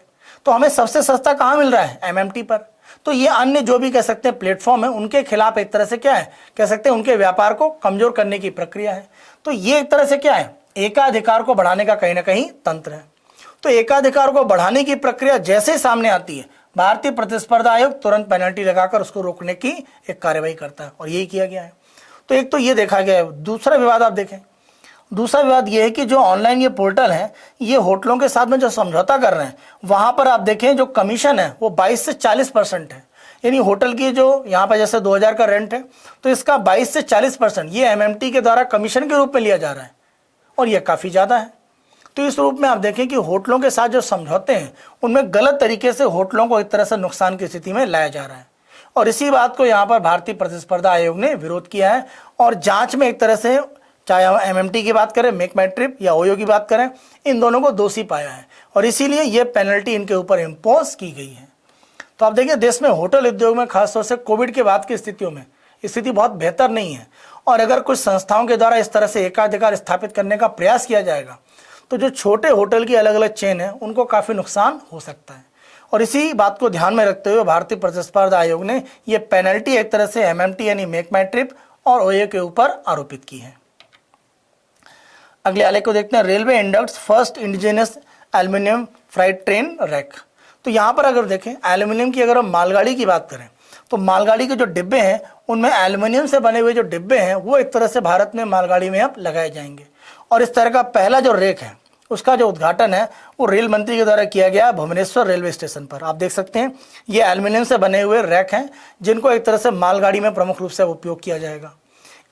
तो हमें सबसे सस्ता कहाँ मिल रहा है, MMT पर। तो ये अन्य जो भी कह सकते हैं प्लेटफॉर्म है उनके खिलाफ एक तरह से क्या है, कह सकते हैं उनके व्यापार को कमजोर करने की प्रक्रिया है। तो ये एक तरह से क्या है, एकाधिकार को बढ़ाने का कहीं ना कहीं तंत्र है। तो एकाधिकार को बढ़ाने की प्रक्रिया जैसे सामने आती है, भारतीय प्रतिस्पर्धा आयोग तुरंत पेनल्टी लगाकर उसको रोकने की एक कार्रवाई करता है और यही किया गया है। तो एक तो ये देखा गया है। दूसरा विवाद आप देखें, दूसरा विवाद ये है कि जो ऑनलाइन ये पोर्टल है ये होटलों के साथ में जो समझौता कर रहे हैं वहां पर आप देखें जो कमीशन है वो 22 से 40% है। यानी होटल की जो यहाँ पर जैसे 2000 का रेंट है तो इसका 22 से 40% ये MMT के द्वारा कमीशन के रूप में लिया जा रहा है और यह काफ़ी ज़्यादा है। तो इस रूप में आप देखें कि होटलों के साथ जो समझौते हैं उनमें गलत तरीके से होटलों को एक तरह से नुकसान की स्थिति में लाया जा रहा है और इसी बात को यहाँ पर भारतीय प्रतिस्पर्धा आयोग ने विरोध किया है और जांच में एक तरह से चाहे हम MMT की बात करें, मेक माई ट्रिप या ओयो की बात करें, इन दोनों को दोषी पाया है और इसीलिए ये पेनल्टी इनके ऊपर इम्पोज की गई है। तो आप देखिए देश में होटल उद्योग में खासतौर से कोविड के बाद की स्थितियों में स्थिति बहुत बेहतर नहीं है और अगर कुछ संस्थाओं के द्वारा इस तरह से एकाधिकार स्थापित करने का प्रयास किया जाएगा तो जो छोटे होटल की अलग अलग चेन है उनको काफ़ी नुकसान हो सकता है। और इसी बात को ध्यान में रखते हुए भारतीय प्रतिस्पर्धा आयोग ने यह पेनल्टी एक तरह से MMT यानी मेक माई ट्रिप और ओयो के ऊपर आरोपित की है। अगले आलेख को देखते हैं, railway inducts first indigenous aluminium freight train rake. तो यहाँ पर अगर देखें एल्यूमिनियम की अगर हम मालगाड़ी की बात करें तो मालगाड़ी के जो डिब्बे हैं उनमें एल्यूमिनियम से बने हुए जो डिब्बे हैं वो एक तरह से भारत में मालगाड़ी में अब लगाए जाएंगे और इस तरह का पहला जो रैक है उसका जो उद्घाटन है वो रेल मंत्री के द्वारा किया गया भुवनेश्वर रेलवे स्टेशन पर। आप देख सकते हैं ये एल्यूमिनियम से बने हुए रैक हैं जिनको एक तरह से मालगाड़ी में प्रमुख रूप से उपयोग किया जाएगा।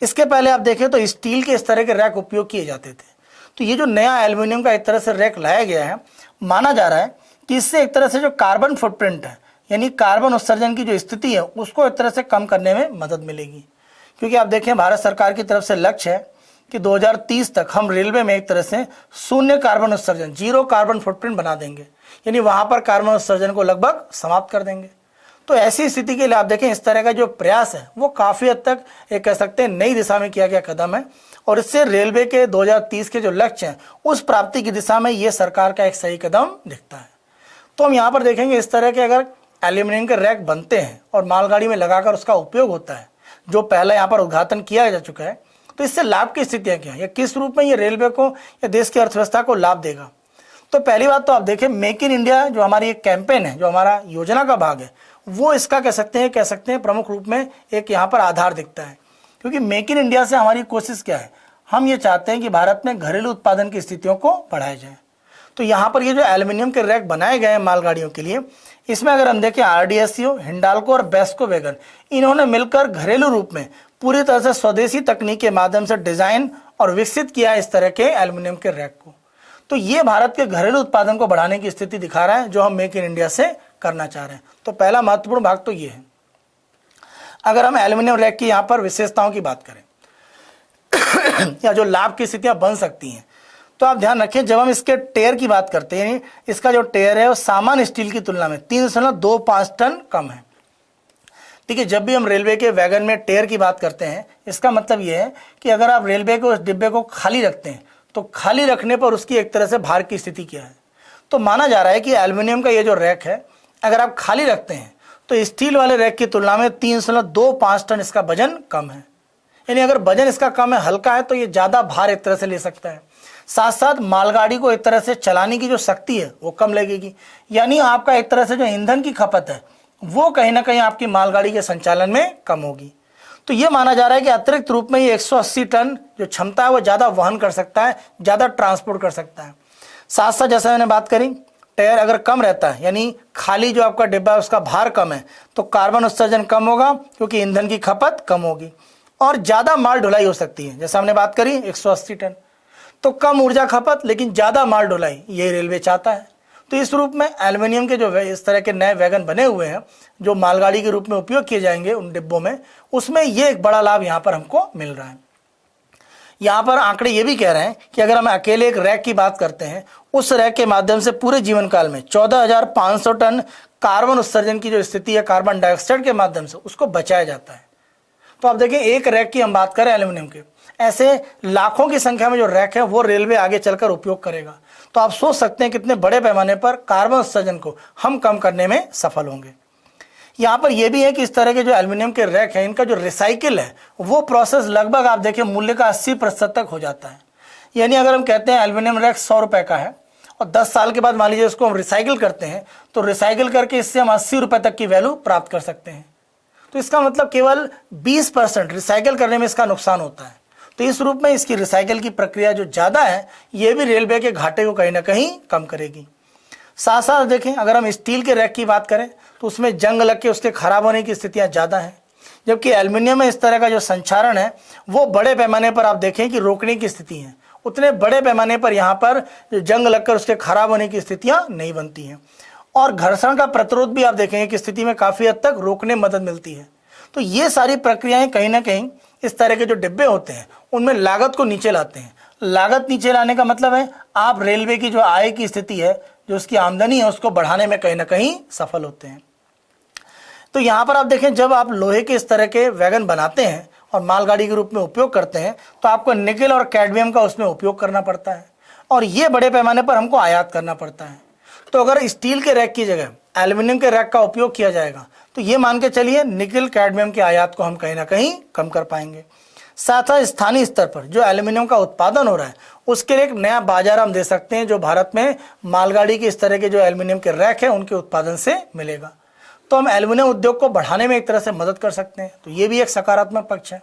इसके पहले आप देखें तो स्टील के इस तरह के रैक उपयोग किए जाते थे। तो ये जो नया एल्यूमिनियम का एक तरह से रैक लाया गया है, माना जा रहा है कि इससे एक तरह से जो कार्बन फुटप्रिंट है यानी कार्बन उत्सर्जन की जो स्थिति है उसको एक तरह से कम करने में मदद मिलेगी। क्योंकि आप देखें भारत सरकार की तरफ से लक्ष्य है कि 2030 तक हम रेलवे में एक तरह से शून्य कार्बन उत्सर्जन, जीरो कार्बन फुटप्रिंट बना देंगे, यानी वहां पर कार्बन उत्सर्जन को लगभग समाप्त कर देंगे। तो ऐसी स्थिति के लिए आप देखें इस तरह का जो प्रयास है वो काफ़ी हद तक एक कह सकते हैं नई दिशा में किया गया कदम है, और इससे रेलवे के 2030 के जो लक्ष्य हैं उस प्राप्ति की दिशा में ये सरकार का एक सही कदम दिखता है। तो हम यहाँ पर देखेंगे इस तरह के अगर एल्यूमिनियम के रैक बनते हैं और मालगाड़ी में लगाकर उसका उपयोग होता है, जो पहले यहाँ पर उद्घाटन किया जा चुका है, तो इससे लाभ की स्थितियाँ क्या है या किस रूप में ये रेलवे को या देश की अर्थव्यवस्था को लाभ देगा। तो पहली बात तो आप देखें मेक इन इंडिया जो हमारी एक कैंपेन है, जो हमारा योजना का भाग है, वो इसका कह सकते हैं प्रमुख रूप में एक यहाँ पर आधार दिखता है। क्योंकि मेक इन इंडिया से हमारी कोशिश क्या है, हम ये चाहते हैं कि भारत में घरेलू उत्पादन की स्थितियों को बढ़ाया जाए। तो यहाँ पर ये जो एल्यूमिनियम के रैक बनाए गए हैं मालगाड़ियों के लिए, इसमें अगर हम देखें RDSCO, हिंडाल्को और बेस्को वैगन, इन्होंने मिलकर घरेलू रूप में पूरी तरह से स्वदेशी तकनीक के माध्यम से डिजाइन और विकसित किया इस तरह के एल्यूमिनियम के रैक को। तो ये भारत के घरेलू उत्पादन को बढ़ाने की स्थिति दिखा रहा है जो हम मेक इन इंडिया से करना चाह रहे हैं। तो पहला महत्वपूर्ण भाग तो ये है। अगर हम एल्यूमिनियम रैक की यहाँ पर विशेषताओं की बात करें या जो लाभ की स्थितियां बन सकती हैं, तो आप ध्यान रखें जब हम इसके टेयर की बात करते हैं, इसका जो टेयर है वो सामान्य स्टील की तुलना में 3.25 टन कम है। ठीक है, जब भी हम रेलवे के वैगन में टेयर की बात करते हैं, इसका मतलब ये है कि अगर आप रेलवे के उस डिब्बे को खाली रखते हैं तो खाली रखने पर उसकी एक तरह से भार की स्थिति क्या है। तो माना जा रहा है कि एल्यूमिनियम का ये जो रैक है, अगर आप खाली रखते हैं तो स्टील वाले रैक की तुलना में 3.25 टन इसका वजन कम है। यानी अगर वजन इसका कम है, हल्का है, तो ये ज़्यादा भार एक तरह से ले सकता है। साथ साथ मालगाड़ी को एक तरह से चलाने की जो शक्ति है वो कम लगेगी, यानी आपका एक तरह से जो ईंधन की खपत है वो कहीं ना कहीं आपकी मालगाड़ी के संचालन में कम होगी। तो ये माना जा रहा है कि अतिरिक्त रूप में ये 180 टन जो क्षमता है वो ज़्यादा वहन कर सकता है, ज़्यादा ट्रांसपोर्ट कर सकता है। साथ साथ जैसा मैंने बात करी, टायर अगर कम रहता है, यानी खाली जो आपका डिब्बा है उसका भार कम है, तो कार्बन उत्सर्जन कम होगा क्योंकि ईंधन की खपत कम होगी, और ज़्यादा माल ढुलाई हो सकती है। जैसा हमने बात करी 180 टन, तो कम ऊर्जा खपत लेकिन ज़्यादा माल ढुलाई, ये रेलवे चाहता है। तो इस रूप में एल्यूमिनियम के जो इस तरह के नए वैगन बने हुए हैं जो मालगाड़ी के रूप में उपयोग किए जाएंगे उन डिब्बों में, उसमें ये एक बड़ा लाभ यहाँ पर हमको मिल रहा है। यहाँ पर आंकड़े ये भी कह रहे हैं कि अगर हम अकेले एक रैक की बात करते हैं, उस रैक के माध्यम से पूरे जीवन काल में 14,500 टन कार्बन उत्सर्जन की जो स्थिति है कार्बन डाइऑक्साइड के माध्यम से, उसको बचाया जाता है। तो आप देखें एक रैक की हम बात करें एल्यूमिनियम के, ऐसे लाखों की संख्या में जो रैक है वो रेलवे आगे चलकर उपयोग करेगा। तो आप सोच सकते हैं कितने बड़े पैमाने पर कार्बन उत्सर्जन को हम कम करने में सफल होंगे। यहाँ पर यह भी है कि इस तरह के जो एल्यूमिनियम के रैक है, इनका जो रिसाइकिल है वो प्रोसेस लगभग आप देखें मूल्य का 80% तक हो जाता है। यानी अगर हम कहते हैं एल्यूमिनियम रैक 100 रुपये का है और 10 साल के बाद मान लीजिए उसको हम रिसाइकिल करते हैं, तो रिसाइकिल करके इससे हम 80 रुपये तक की वैल्यू प्राप्त कर सकते हैं। तो इसका मतलब केवल 20% रिसाइकिल करने में इसका नुकसान होता है। तो इस रूप में इसकी रिसाइकिल की प्रक्रिया जो ज़्यादा है ये भी रेलवे के घाटे को कहीं ना कहीं कम करेगी। साथ साथ देखें अगर हम स्टील के रैक की बात करें तो उसमें जंग लग के उसके खराब होने की स्थितियाँ ज़्यादा हैं, जबकि एल्यूमिनियम में इस तरह का जो संचारण है वो बड़े पैमाने पर आप देखें कि रोकने की स्थिति है। उतने बड़े पैमाने पर यहाँ पर जो जंग लगकर उसके खराब होने की स्थितियाँ नहीं बनती हैं, और घर्षण का प्रतिरोध भी आप देखेंगे कि स्थिति में काफ़ी हद तक रोकने में मदद मिलती है। तो ये सारी प्रक्रियाएं कहीं ना कहीं इस तरह के जो डिब्बे होते हैं उनमें लागत को नीचे लाते हैं। लागत नीचे लाने का मतलब है आप रेलवे की जो आय की स्थिति है, जो उसकी आमदनी है, उसको बढ़ाने में कहीं ना कहीं सफल होते हैं। तो यहाँ पर आप देखें जब आप लोहे के इस तरह के वैगन बनाते हैं और मालगाड़ी के रूप में उपयोग करते हैं तो आपको निकेल और कैडमियम का उसमें उपयोग करना पड़ता है, और ये बड़े पैमाने पर हमको आयात करना पड़ता है। तो अगर स्टील के रैक की जगह एल्यूमिनियम के रैक का उपयोग किया जाएगा तो ये मान के चलिए निकेल कैडमियम के आयात को हम कहीं ना कहीं कम कर पाएंगे। साथ ही स्थानीय स्तर पर जो एल्यूमिनियम का उत्पादन हो रहा है उसके लिए एक नया बाजार हम दे सकते हैं जो भारत में मालगाड़ी के इस तरह के जो एल्यूमिनियम के रैक है उनके उत्पादन से मिलेगा। तो हम एल्यूमिनियम उद्योग को बढ़ाने में एक तरह से मदद कर सकते हैं। तो ये भी एक सकारात्मक पक्ष है।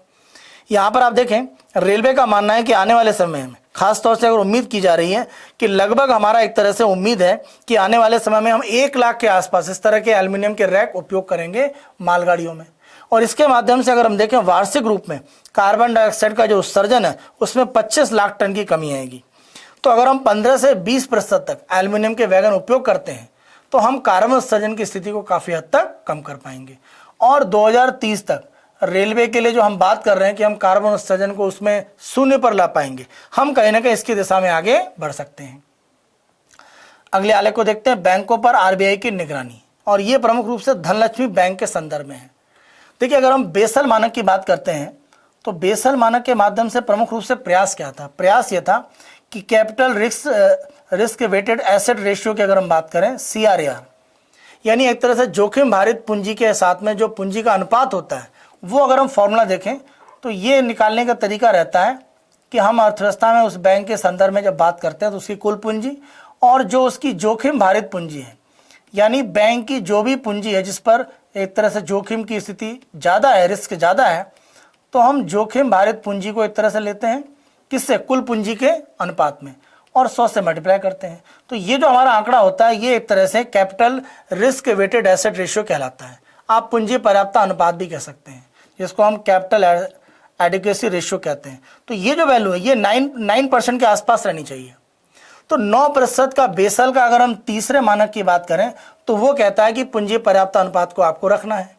यहाँ पर आप देखें रेलवे का मानना है कि आने वाले समय में खासतौर से अगर उम्मीद की जा रही है कि लगभग हमारा एक तरह से उम्मीद है कि आने वाले समय में हम 1 लाख के आसपास इस तरह के एल्यूमिनियम के रैक उपयोग करेंगे मालगाड़ियों में, और इसके माध्यम से अगर हम देखें वार्षिक रूप में कार्बन डाइऑक्साइड का जो उत्सर्जन है उसमें 25 लाख टन की कमी आएगी। तो अगर हम 15 से 20% तक एल्यूमिनियम के वैगन उपयोग करते हैं तो हम कार्बन उत्सर्जन की स्थिति को काफ़ी हद तक कम कर पाएंगे, और 2030 तक रेलवे के लिए जो हम बात कर रहे हैं कि हम कार्बन उत्सर्जन को उसमें शून्य पर ला पाएंगे, हम कहीं ना कहीं इसकी दिशा में आगे बढ़ सकते हैं। अगले आलेख को देखते हैं, बैंकों पर आरबीआई की निगरानी, और ये प्रमुख रूप से धनलक्ष्मी बैंक के संदर्भ में है। देखिए, अगर हम बेसल मानक की बात करते हैं तो बेसल मानक के माध्यम से प्रमुख रूप से प्रयास क्या था? प्रयास ये था कि capital risk weighted asset ratio की अगर हम बात करें, CRAR, यानी एक तरह से जोखिम भारित पूंजी के साथ में जो पूंजी का अनुपात होता है, वो अगर हम फॉर्मूला देखें तो ये निकालने का तरीका रहता है कि हम अर्थव्यवस्था में उस बैंक के संदर्भ में जब बात करते हैं तो उसकी कुल पूंजी और जो उसकी जोखिम भारित पूंजी है, यानी बैंक की जो भी पूंजी है जिस पर एक तरह से जोखिम की स्थिति ज़्यादा है, रिस्क ज़्यादा है, तो हम जोखिम भारित पूंजी को एक तरह से लेते हैं किससे? कुल पूंजी के अनुपात में, और 100 से मल्टीप्लाई करते हैं। तो ये जो हमारा आंकड़ा होता है ये एक तरह से capital risk weighted asset ratio कहलाता है। आप पूंजी पर्याप्तता अनुपात भी कह सकते हैं, जिसको हम कैपिटल एडिक्वेसी रेशियो कहते हैं। तो ये जो वैल्यू है ये 9% के आसपास रहनी चाहिए। तो 9% का बेसल का अगर हम तीसरे मानक की बात करें तो वो कहता है कि पूंजी पर्याप्तता अनुपात को आपको रखना है।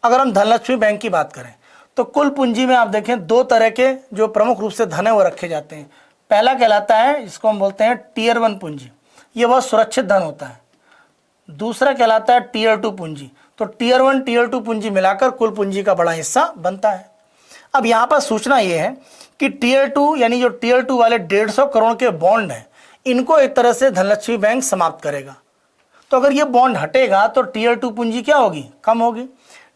अगर हम धनलक्ष्मी बैंक की बात करें तो कुल पूंजी में आप देखें 2 तरह के जो प्रमुख रूप से धन है वो रखे जाते हैं। पहला कहलाता है, इसको हम बोलते हैं टीयर 1 पूंजी, ये बहुत सुरक्षित धन होता है। दूसरा कहलाता है टीयर 2 पूंजी। तो टीयर 1 टीयर 2 पूंजी मिलाकर कुल पूंजी का बड़ा हिस्सा बनता है। अब यहाँ पर सूचना ये है कि टीयर 2 यानी जो टीयर 2 वाले 150 करोड़ के बॉन्ड हैं, इनको एक तरह से धनलक्ष्मी बैंक समाप्त करेगा। तो अगर ये बॉन्ड हटेगा तो टीयर 2 पूंजी क्या होगी? कम होगी।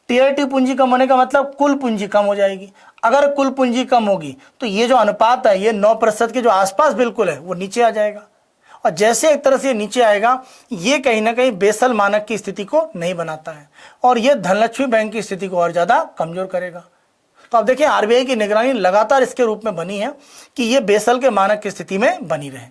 टीयर 2 पूंजी कम होने का मतलब कुल पूंजी कम हो जाएगी। अगर कुल पूंजी कम होगी तो ये जो अनुपात है ये 9% के जो आसपास बिल्कुल है वो नीचे आ जाएगा, और जैसे एक तरह से ये नीचे आएगा ये कहीं ना कहीं बेसल मानक की स्थिति को नहीं बनाता है, और ये धनलक्ष्मी बैंक की स्थिति को और ज़्यादा कमजोर करेगा। तो आप देखिए, आरबीआई की निगरानी लगातार इसके रूप में बनी है कि ये बेसल के मानक की स्थिति में बनी रहे।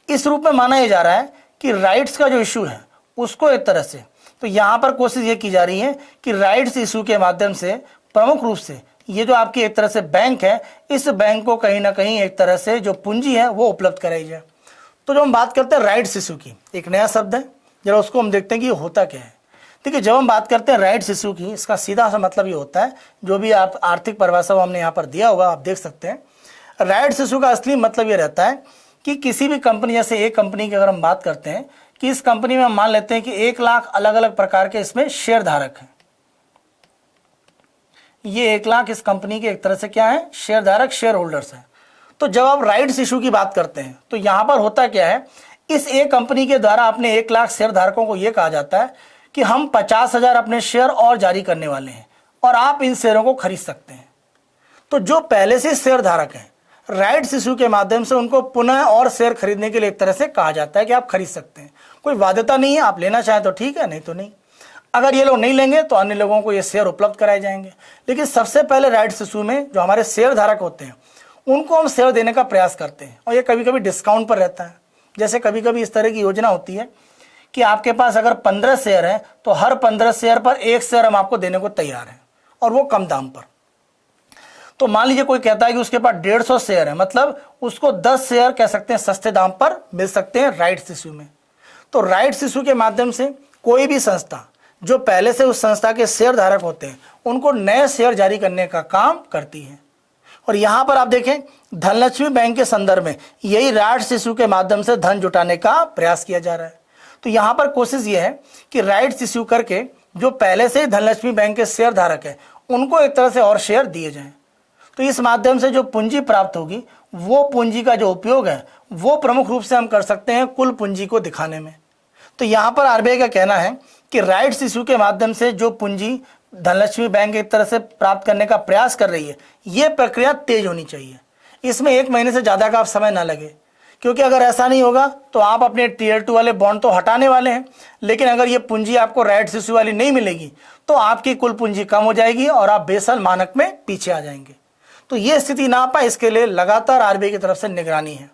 इस रूप में माना यह जा रहा है कि राइट्स का जो इशू है उसको एक तरह से, तो यहाँ पर कोशिश ये की जा रही है कि राइट्स इशू के माध्यम से प्रमुख रूप से ये जो आपकी एक तरह से बैंक है, इस बैंक को कहीं ना कहीं एक तरह से जो पूंजी है वो उपलब्ध कराई जाए। तो जो हम बात करते हैं राइट्स इशू की, एक नया शब्द है, जरा उसको हम देखते हैं कि ये होता क्या है। देखिए, जब हम बात करते हैं राइट्स इशू की, इसका सीधा सा मतलब ये होता है, जो भी आप आर्थिक परिभाषा हमने यहाँ पर दिया हुआ आप देख सकते हैं। राइट्स इशू का असली मतलब ये रहता है कि किसी भी कंपनी, जैसे एक कंपनी की अगर हम बात करते हैं कि इस कंपनी में हम मान लेते हैं कि 1 लाख अलग अलग प्रकार के इसमें शेयर धारक हैं। ये 1 लाख इस कंपनी के एक तरह से क्या है? शेयर धारक, शेयर होल्डर्स हैं। तो जब आप राइट्स इशू की बात करते हैं तो यहां पर होता क्या है, इस एक कंपनी के द्वारा अपने 1 लाख शेयर धारकों को यह कहा जाता है कि हम 50,000 अपने शेयर और जारी करने वाले हैं और आप इन शेयरों को खरीद सकते हैं। तो जो पहले से शेयर धारक हैं, राइट्स इशू के माध्यम से उनको पुनः और शेयर खरीदने के लिए एक तरह से कहा जाता है कि आप खरीद सकते हैं। कोई बाध्यता नहीं है, आप लेना चाहें तो ठीक है, नहीं तो नहीं। अगर ये लोग नहीं लेंगे तो अन्य लोगों को ये शेयर उपलब्ध कराए जाएंगे। लेकिन सबसे पहले राइट्स इशू में जो हमारे शेयर धारक होते हैं उनको हम शेयर देने का प्रयास करते हैं, और ये कभी कभी डिस्काउंट पर रहता है। जैसे कभी कभी इस तरह की योजना होती है कि आपके पास अगर 15 शेयर हैं तो हर 15 शेयर पर 1 शेयर हम आपको देने को तैयार हैं, और वो कम दाम पर। तो मान लीजिए कोई कहता है कि उसके पास 150 शेयर है, मतलब उसको 10 शेयर कह सकते हैं सस्ते दाम पर मिल सकते हैं राइट्स इशू में। तो राइट्स इशू के माध्यम से कोई भी संस्था जो पहले से उस संस्था के शेयर धारक होते हैं उनको नए शेयर जारी करने का काम करती है। और यहाँ पर आप देखें, धनलक्ष्मी बैंक के संदर्भ में यही राइट्स इशू के माध्यम से धन जुटाने का प्रयास किया जा रहा है। तो यहाँ पर कोशिश ये है कि राइट्स इशू करके जो पहले से ही धनलक्ष्मी बैंक के शेयर धारक है उनको एक तरह से और शेयर दिए जाएं। तो इस माध्यम से जो पूंजी प्राप्त होगी वो पूंजी का जो उपयोग है वो प्रमुख रूप से हम कर सकते हैं कुल पूंजी को दिखाने में। तो यहाँ पर आरबीआई का कहना है कि राइट्स इशू के माध्यम से जो पूंजी धनलक्ष्मी बैंक एक तरह से प्राप्त करने का प्रयास कर रही है, ये प्रक्रिया तेज होनी चाहिए। इसमें 1 महीने से ज़्यादा का आप समय ना लगे, क्योंकि अगर ऐसा नहीं होगा तो आप अपने टीयर 2 वाले बॉन्ड तो हटाने वाले हैं, लेकिन अगर ये पूंजी आपको राइट्स इशू वाली नहीं मिलेगी तो आपकी कुल पूंजी कम हो जाएगी और आप बेसल मानक में पीछे आ जाएंगे। तो ये स्थिति ना पाए, इसके लिए लगातार आरबीआई की तरफ से निगरानी है।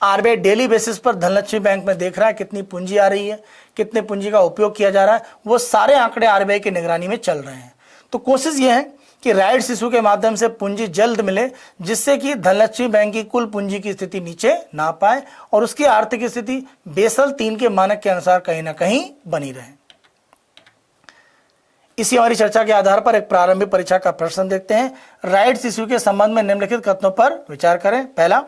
आरबीआई डेली बेसिस पर धनलक्ष्मी बैंक में देख रहा है कितनी पूंजी आ रही है, कितने पूंजी का उपयोग किया जा रहा है, वो सारे आंकड़े आरबीआई की निगरानी में चल रहे हैं। तो कोशिश ये है कि राइट्स इशू के माध्यम से पूंजी जल्द मिले, जिससे कि धनलक्ष्मी बैंक की कुल पूंजी की स्थिति नीचे ना पाए और उसकी आर्थिक स्थिति बेसल 3 के मानक के अनुसार कहीं ना कहीं बनी रहे। इसी हमारी चर्चा के आधार पर एक प्रारंभिक परीक्षा का प्रश्न देखते हैं। राइट्स इश्यू के संबंध में निम्नलिखित कथनों पर विचार करें। पहला,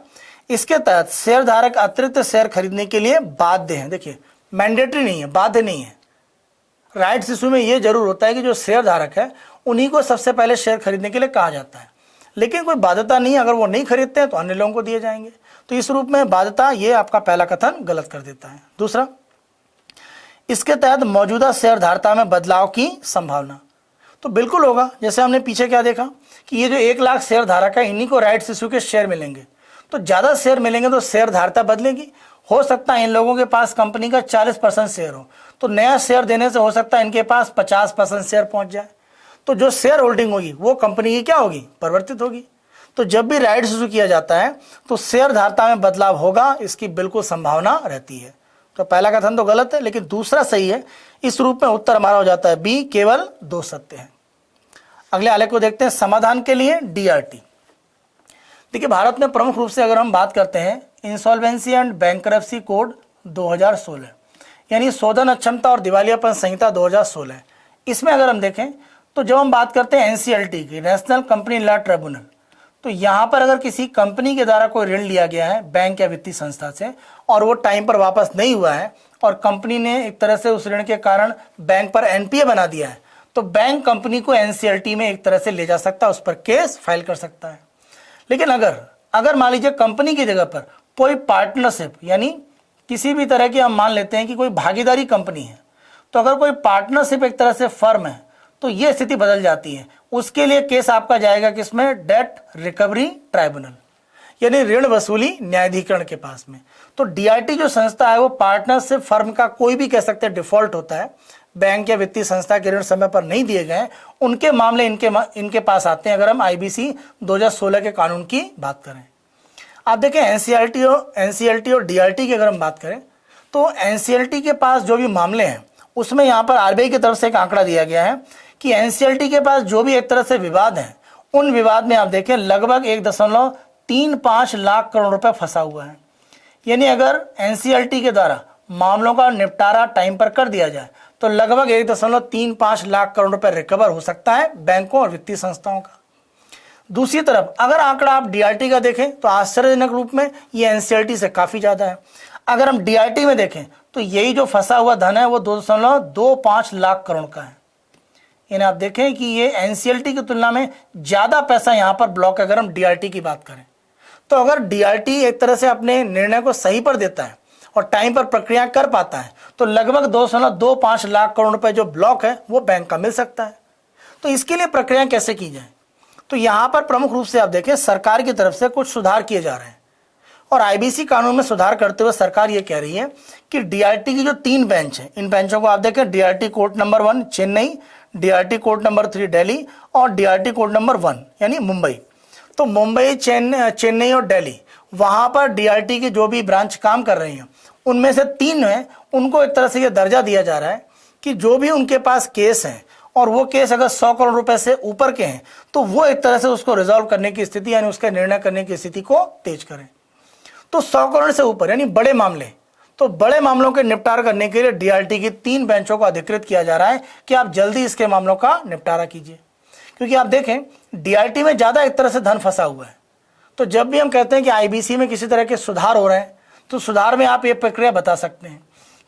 इसके तहत शेयर धारक अतिरिक्त शेयर खरीदने के लिए बाध्य हैं। देखिए, मैंडेटरी नहीं है, बाध्य नहीं है। राइट्स इश्यू में यह जरूर होता है कि जो शेयर धारक है उन्हीं को सबसे पहले शेयर खरीदने के लिए कहा जाता है, लेकिन कोई बाध्यता नहीं है। अगर वो नहीं खरीदते हैं तो अन्य लोगों को दिए जाएंगे। तो इस रूप में बाध्यता, ये आपका पहला कथन गलत कर देता है। दूसरा, इसके तहत मौजूदा शेयर धारता में बदलाव की संभावना, तो बिल्कुल होगा। जैसे हमने पीछे क्या देखा कि ये जो 1 लाख शेयर धारक है, इन्हीं को राइट्स इश्यू के शेयर मिलेंगे। तो ज़्यादा शेयर मिलेंगे तो शेयर धारता बदलेगी। हो सकता है इन लोगों के पास कंपनी का 40% शेयर हो, तो नया शेयर देने से हो सकता है इनके पास 50% शेयर पहुंच जाए। तो जो शेयर होल्डिंग होगी वो कंपनी की क्या होगी, परिवर्तित होगी। तो जब भी राइट्स इश्यू किया जाता है तो शेयर धारता में बदलाव होगा, इसकी बिल्कुल संभावना रहती है। तो पहला कथन तो गलत है, लेकिन दूसरा सही है। इस रूप में उत्तर हमारा हो जाता है बी, केवल 2 सत्य हैं। अगले आलेख को देखते हैं, समाधान के लिए डीआरटी। देखिए, भारत में प्रमुख रूप से अगर हम बात करते हैं इंसॉल्वेंसी एंड बैंकरप्सी कोड 2016, यानी शोधन अक्षमता और दिवालियापन संहिता 2016, इसमें अगर हम देखें तो जब हम बात करते हैं एनसीएलटी की, नेशनल कंपनी लॉ ट्रिब्यूनल, तो यहाँ पर अगर किसी कंपनी के द्वारा कोई ऋण लिया गया है बैंक या वित्तीय संस्था से और वो टाइम पर वापस नहीं हुआ है और कंपनी ने एक तरह से उस ऋण के कारण बैंक पर एनपीए बना दिया है, तो बैंक कंपनी को एनसीएलटी में एक तरह से ले जा सकता है, उस पर केस फाइल कर सकता है। लेकिन अगर मान लीजिए कंपनी की जगह पर कोई पार्टनरशिप, यानी किसी भी तरह की हम मान लेते हैं कि कोई भागीदारी कंपनी है, तो अगर कोई पार्टनरशिप एक तरह से फर्म है तो ये स्थिति बदल जाती है। उसके लिए केस आपका जाएगा किसमें, डेट रिकवरी ट्राइब्यूनल, यानी ऋण वसूली न्यायाधिकरण के पास में। तो डीआरटी जो संस्था है वो पार्टनरशिप फर्म का कोई भी कह सकते हैं डिफॉल्ट होता है, बैंक या वित्तीय संस्था के ऋण समय पर नहीं दिए गए, उनके मामले इनके पास आते हैं। अगर हम आईबीसी 2016 के कानून की बात करें, आप देखें एनसीएलटी और डीआरटी की अगर हम बात करें तो एनसीएलटी के पास जो भी मामले हैं उसमें यहाँ पर आरबीआई की तरफ से एक आंकड़ा दिया गया है कि एनसीएलटी के पास जो भी एक तरह से विवाद है, उन विवाद में आप देखें लगभग 1.35 लाख करोड़ रुपए फंसा हुआ है। यानी अगर एनसीएलटी के द्वारा मामलों का निपटारा टाइम पर कर दिया जाए तो लगभग 1.35 लाख करोड़ रुपए रिकवर हो सकता है बैंकों और वित्तीय संस्थाओं का। दूसरी तरफ अगर आंकड़ा आप डीआरटी का देखें तो आश्चर्यजनक रूप में ये एनसीएलटी से काफी ज्यादा है। अगर हम डीआरटी में देखें तो यही जो फंसा हुआ धन है वो 2.25 लाख करोड़ का है। यानी आप देखें कि ये एनसीएलटी की तुलना में ज्यादा पैसा यहाँ पर ब्लॉक है। अगर हम डीआरटी की बात करें तो अगर डीआरटी एक तरह से अपने निर्णय को सही पर देता है और टाइम पर प्रक्रिया कर पाता है तो लगभग 2.25 लाख करोड़ रुपए जो ब्लॉक है वो बैंक का मिल सकता है। तो इसके लिए प्रक्रिया कैसे की जाए, तो यहाँ पर प्रमुख रूप से आप देखें सरकार की तरफ से कुछ सुधार किए जा रहे हैं और आईबीसी कानून में सुधार करते हुए सरकार ये कह रही है कि डीआरटी की जो 3 बेंच हैं, इन बेंचों को आप देखें, DRT court number 1 Chennai, DRT court number 3 Delhi और डीआरटी कोर्ट नंबर 1 यानी मुंबई। तो मुंबई, चेन्नई और दिल्ली, वहां पर डीआरटी की जो भी ब्रांच काम कर रही हैं उनमें से 3 हैं, उनको एक तरह से यह दर्जा दिया जा रहा है कि जो भी उनके पास केस हैं और वो केस अगर 100 करोड़ रुपए से ऊपर के हैं तो वो एक तरह से उसको रिजॉल्व करने की स्थिति यानी उसका निर्णय करने की स्थिति को तेज करें। तो 100 करोड़ से ऊपर यानी बड़े मामले, तो बड़े मामलों के निपटारा करने के लिए डीआरटी की 3 बेंचों को अधिकृत किया जा रहा है कि आप जल्दी इसके मामलों का निपटारा कीजिए। क्योंकि आप देखें डीआरटी में ज्यादा एक तरह से धन फंसा हुआ है। तो जब भी हम कहते हैं कि आईबीसी में किसी तरह के सुधार हो रहे हैं तो सुधार में आप ये प्रक्रिया बता सकते हैं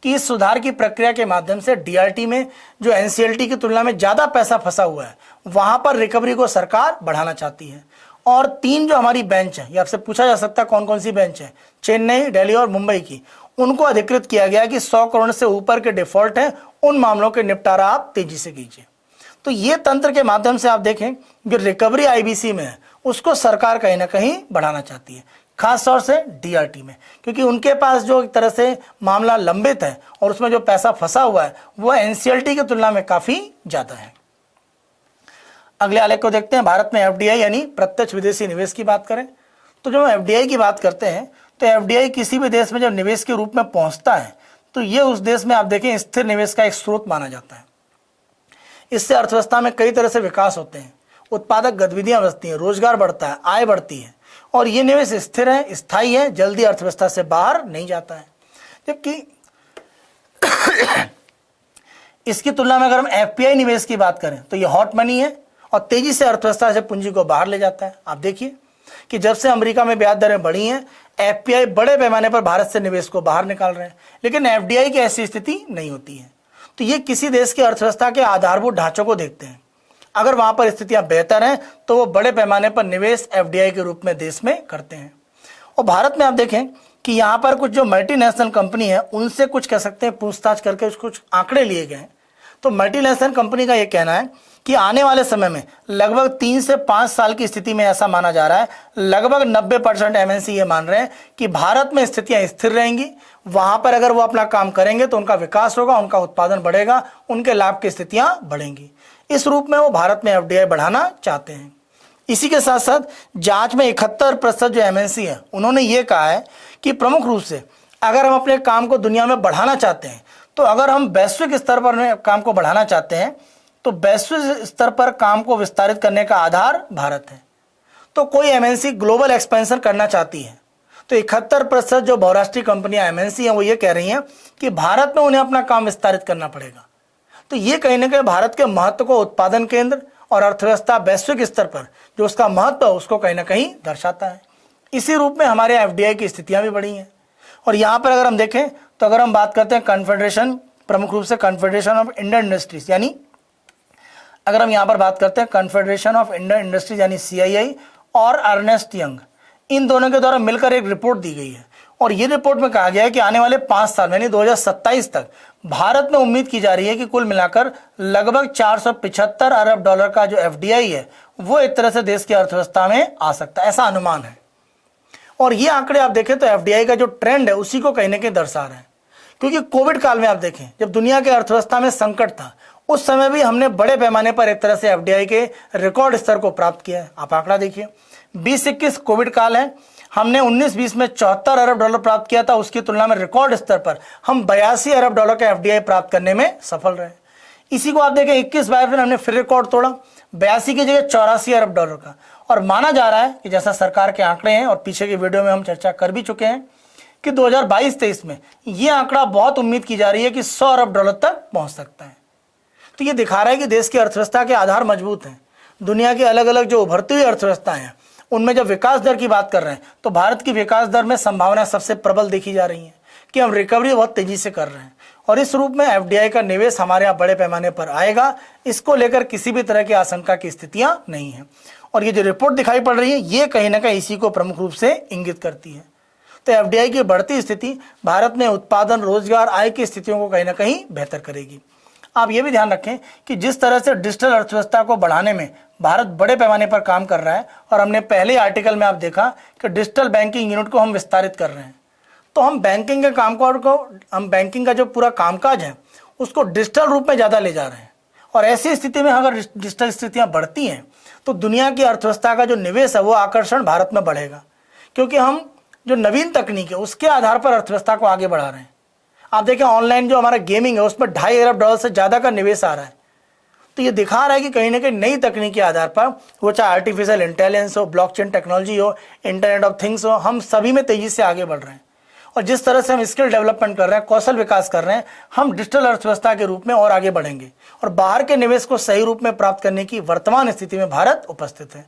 कि इस सुधार की प्रक्रिया के माध्यम से डीआरटी में जो एनसीएलटी की तुलना में ज्यादा पैसा फंसा हुआ है वहां पर रिकवरी को सरकार बढ़ाना चाहती है। और 3 जो हमारी बेंच है, ये आपसे पूछा जा सकता है कौन कौन सी बेंच है, चेन्नई, दिल्ली और मुंबई की, उनको अधिकृत किया गया कि 100 करोड़ से ऊपर के डिफॉल्ट हैं उन मामलों के निपटारा आप तेजी से कीजिए। तो ये तंत्र के माध्यम से आप देखें जो रिकवरी आईबीसी में है उसको सरकार कहीं ना कहीं बढ़ाना चाहती है, खास तौर से डीआरटी में, क्योंकि उनके पास जो एक तरह से मामला लंबित है और उसमें जो पैसा फंसा हुआ है वो एनसीएलटी की तुलना में काफी ज्यादा है। अगले आलेख को देखते हैं, भारत में एफडीआई यानी प्रत्यक्ष विदेशी निवेश की बात करें तो जब एफडीआई की बात करते हैं तो एफडीआई किसी भी देश में जब निवेश के रूप में पहुंचता है तो ये उस देश में आप देखें स्थिर निवेश का एक स्रोत माना जाता है। इससे अर्थव्यवस्था में कई तरह से विकास होते हैं, उत्पादक गतिविधियां बढ़ती हैं, रोजगार बढ़ता है, आय बढ़ती है और ये निवेश स्थिर है, स्थायी है, जल्दी अर्थव्यवस्था से बाहर नहीं जाता है। जबकि इसकी तुलना में अगर हम एफपीआई निवेश की बात करें तो ये हॉट मनी है और तेजी से अर्थव्यवस्था से पूंजी को बाहर ले जाता है। आप देखिए कि जब से अमेरिका में ब्याज दरें बढ़ी हैं, एफपीआई बड़े पैमाने पर भारत से निवेश को बाहर निकाल रहे हैं, लेकिन एफडीआई की ऐसी स्थिति नहीं होती है। तो ये किसी देश की अर्थव्यवस्था के आधारभूत ढांचों को देखते हैं। अगर वहां पर स्थितियां बेहतर हैं तो वो बड़े पैमाने पर निवेश एफडीआई के रूप में देश में करते हैं। और भारत में आप देखें कि यहाँ पर कुछ जो मल्टीनेशनल कंपनी है उनसे कुछ कह सकते हैं पूछताछ करके कुछ आंकड़े लिए गए हैं। तो मल्टीनेशनल कंपनी का ये कहना है कि आने वाले समय में लगभग 3 से 5 साल की स्थिति में ऐसा माना जा रहा है, लगभग 90% एमएनसी ये मान रहे हैं कि भारत में स्थितियां स्थिर रहेंगी। वहां पर अगर वो अपना काम करेंगे तो उनका विकास होगा, उनका उत्पादन बढ़ेगा, उनके लाभ की स्थितियां बढ़ेंगी। इस रूप में वो भारत में एफडीआई बढ़ाना चाहते हैं। इसी के साथ साथ जांच में 71% जो एमएनसी है उन्होंने ये कहा है कि प्रमुख रूप से अगर हम अपने काम को दुनिया में बढ़ाना चाहते हैं, तो अगर हम वैश्विक स्तर पर काम को बढ़ाना चाहते हैं तो वैश्विक स्तर पर काम को विस्तारित करने का आधार भारत है। तो कोई एमएनसी ग्लोबल एक्सपेंशन करना चाहती है तो 71% जो बहुराष्ट्रीय कंपनियां एमएनसी हैं वो ये कह रही हैं कि भारत में उन्हें अपना काम विस्तारित करना पड़ेगा। तो ये कहीं ना कहीं भारत के महत्व को उत्पादन केंद्र और अर्थव्यवस्था वैश्विक स्तर पर जो उसका महत्व है उसको कहीं ना कहीं दर्शाता है। इसी रूप में हमारे एफडीआई की स्थितियां भी बढ़ी हैं। और यहाँ पर अगर हम देखें तो अगर हम बात करते हैं कन्फेडरेशन, प्रमुख रूप से कन्फेडरेशन ऑफ इंडियन इंडस्ट्रीज, यानी अगर हम यहाँ पर बात करते हैं कन्फेडरेशन ऑफ इंडियन इंडस्ट्रीज यानी सीआईआई और अर्नेस्ट यंग, इन दोनों के द्वारा मिलकर एक रिपोर्ट दी गई है। और ये रिपोर्ट में कहा गया है कि आने वाले 5 साल यानी 2027 तक भारत में उम्मीद की जा रही है कि कुल मिलाकर लगभग 475 अरब डॉलर का जो एफडीआई है वो एक तरह से देश की अर्थव्यवस्था में आ सकता है, ऐसा अनुमान है। और ये आंकड़े आप देखें तो एफडीआई का जो ट्रेंड है उसी को कहीं ना कहीं दर्शा रहे हैं। क्योंकि कोविड काल में आप देखें जब दुनिया के अर्थव्यवस्था में संकट था उस समय भी हमने बड़े पैमाने पर एक तरह से एफडीआई के रिकॉर्ड स्तर को प्राप्त किया है। आप आंकड़ा देखिए, 2021 कोविड काल है, हमने 19-20 में 74 अरब डॉलर प्राप्त किया था, उसकी तुलना में रिकॉर्ड स्तर पर हम 82 अरब डॉलर का एफडीआई प्राप्त करने में सफल रहे। इसी को आप देखें 21-22 में हमने फिर रिकॉर्ड तोड़ा, 82 की जगह 84 अरब डॉलर का। और माना जा रहा है कि जैसा सरकार के आंकड़े हैं और पीछे की वीडियो में हम चर्चा कर भी चुके हैं कि 2022-23 में ये आंकड़ा बहुत उम्मीद की जा रही है कि 100 अरब डॉलर तक पहुंच सकता है। तो ये दिखा रहा है कि देश की अर्थव्यवस्था के आधार मजबूत हैं। दुनिया की अलग अलग जो उभरती हुई अर्थव्यवस्थाएं हैं उनमें जब विकास दर की बात कर रहे हैं तो भारत की विकास दर में संभावना सबसे प्रबल देखी जा रही है कि हम रिकवरी बहुत तेजी से कर रहे हैं। और इस रूप में एफडीआई का निवेश हमारे यहाँ बड़े पैमाने पर आएगा, इसको लेकर किसी भी तरह की आशंका की स्थितियां नहीं है। और ये जो रिपोर्ट दिखाई पड़ रही है ये कहीं ना कहीं इसी को प्रमुख रूप से इंगित करती है। तो एफडीआई की बढ़ती स्थिति भारत में उत्पादन, रोजगार, आय की स्थितियों को कहीं ना कहीं बेहतर करेगी। आप ये भी ध्यान रखें कि जिस तरह से डिजिटल अर्थव्यवस्था को बढ़ाने में भारत बड़े पैमाने पर काम कर रहा है, और हमने पहले आर्टिकल में आप देखा कि डिजिटल बैंकिंग यूनिट को हम विस्तारित कर रहे हैं, तो हम बैंकिंग के कामकाज को, हम बैंकिंग का जो पूरा कामकाज है उसको डिजिटल रूप में ज़्यादा ले जा रहे हैं। और ऐसी स्थिति में अगर डिजिटल स्थितियाँ बढ़ती हैं तो दुनिया की अर्थव्यवस्था का जो निवेश है वो आकर्षण भारत में बढ़ेगा, क्योंकि हम जो नवीन तकनीक है उसके आधार पर अर्थव्यवस्था को आगे बढ़ा रहे हैं। आप देखें ऑनलाइन जो हमारा गेमिंग है उसमें 2.5 अरब डॉलर से ज़्यादा का निवेश आ रहा है। तो ये दिखा रहा है कि कहीं ना कहीं नई तकनीक के आधार पर, वो चाहे आर्टिफिशियल इंटेलिजेंस हो, ब्लॉकचेन टेक्नोलॉजी हो, इंटरनेट ऑफ थिंग्स हो, हम सभी में तेजी से आगे बढ़ रहे हैं। और जिस तरह से हम स्किल डेवलपमेंट कर रहे हैं, कौशल विकास कर रहे हैं, हम डिजिटल अर्थव्यवस्था के रूप में और आगे बढ़ेंगे और बाहर के निवेश को सही रूप में प्राप्त करने की वर्तमान स्थिति में भारत उपस्थित है।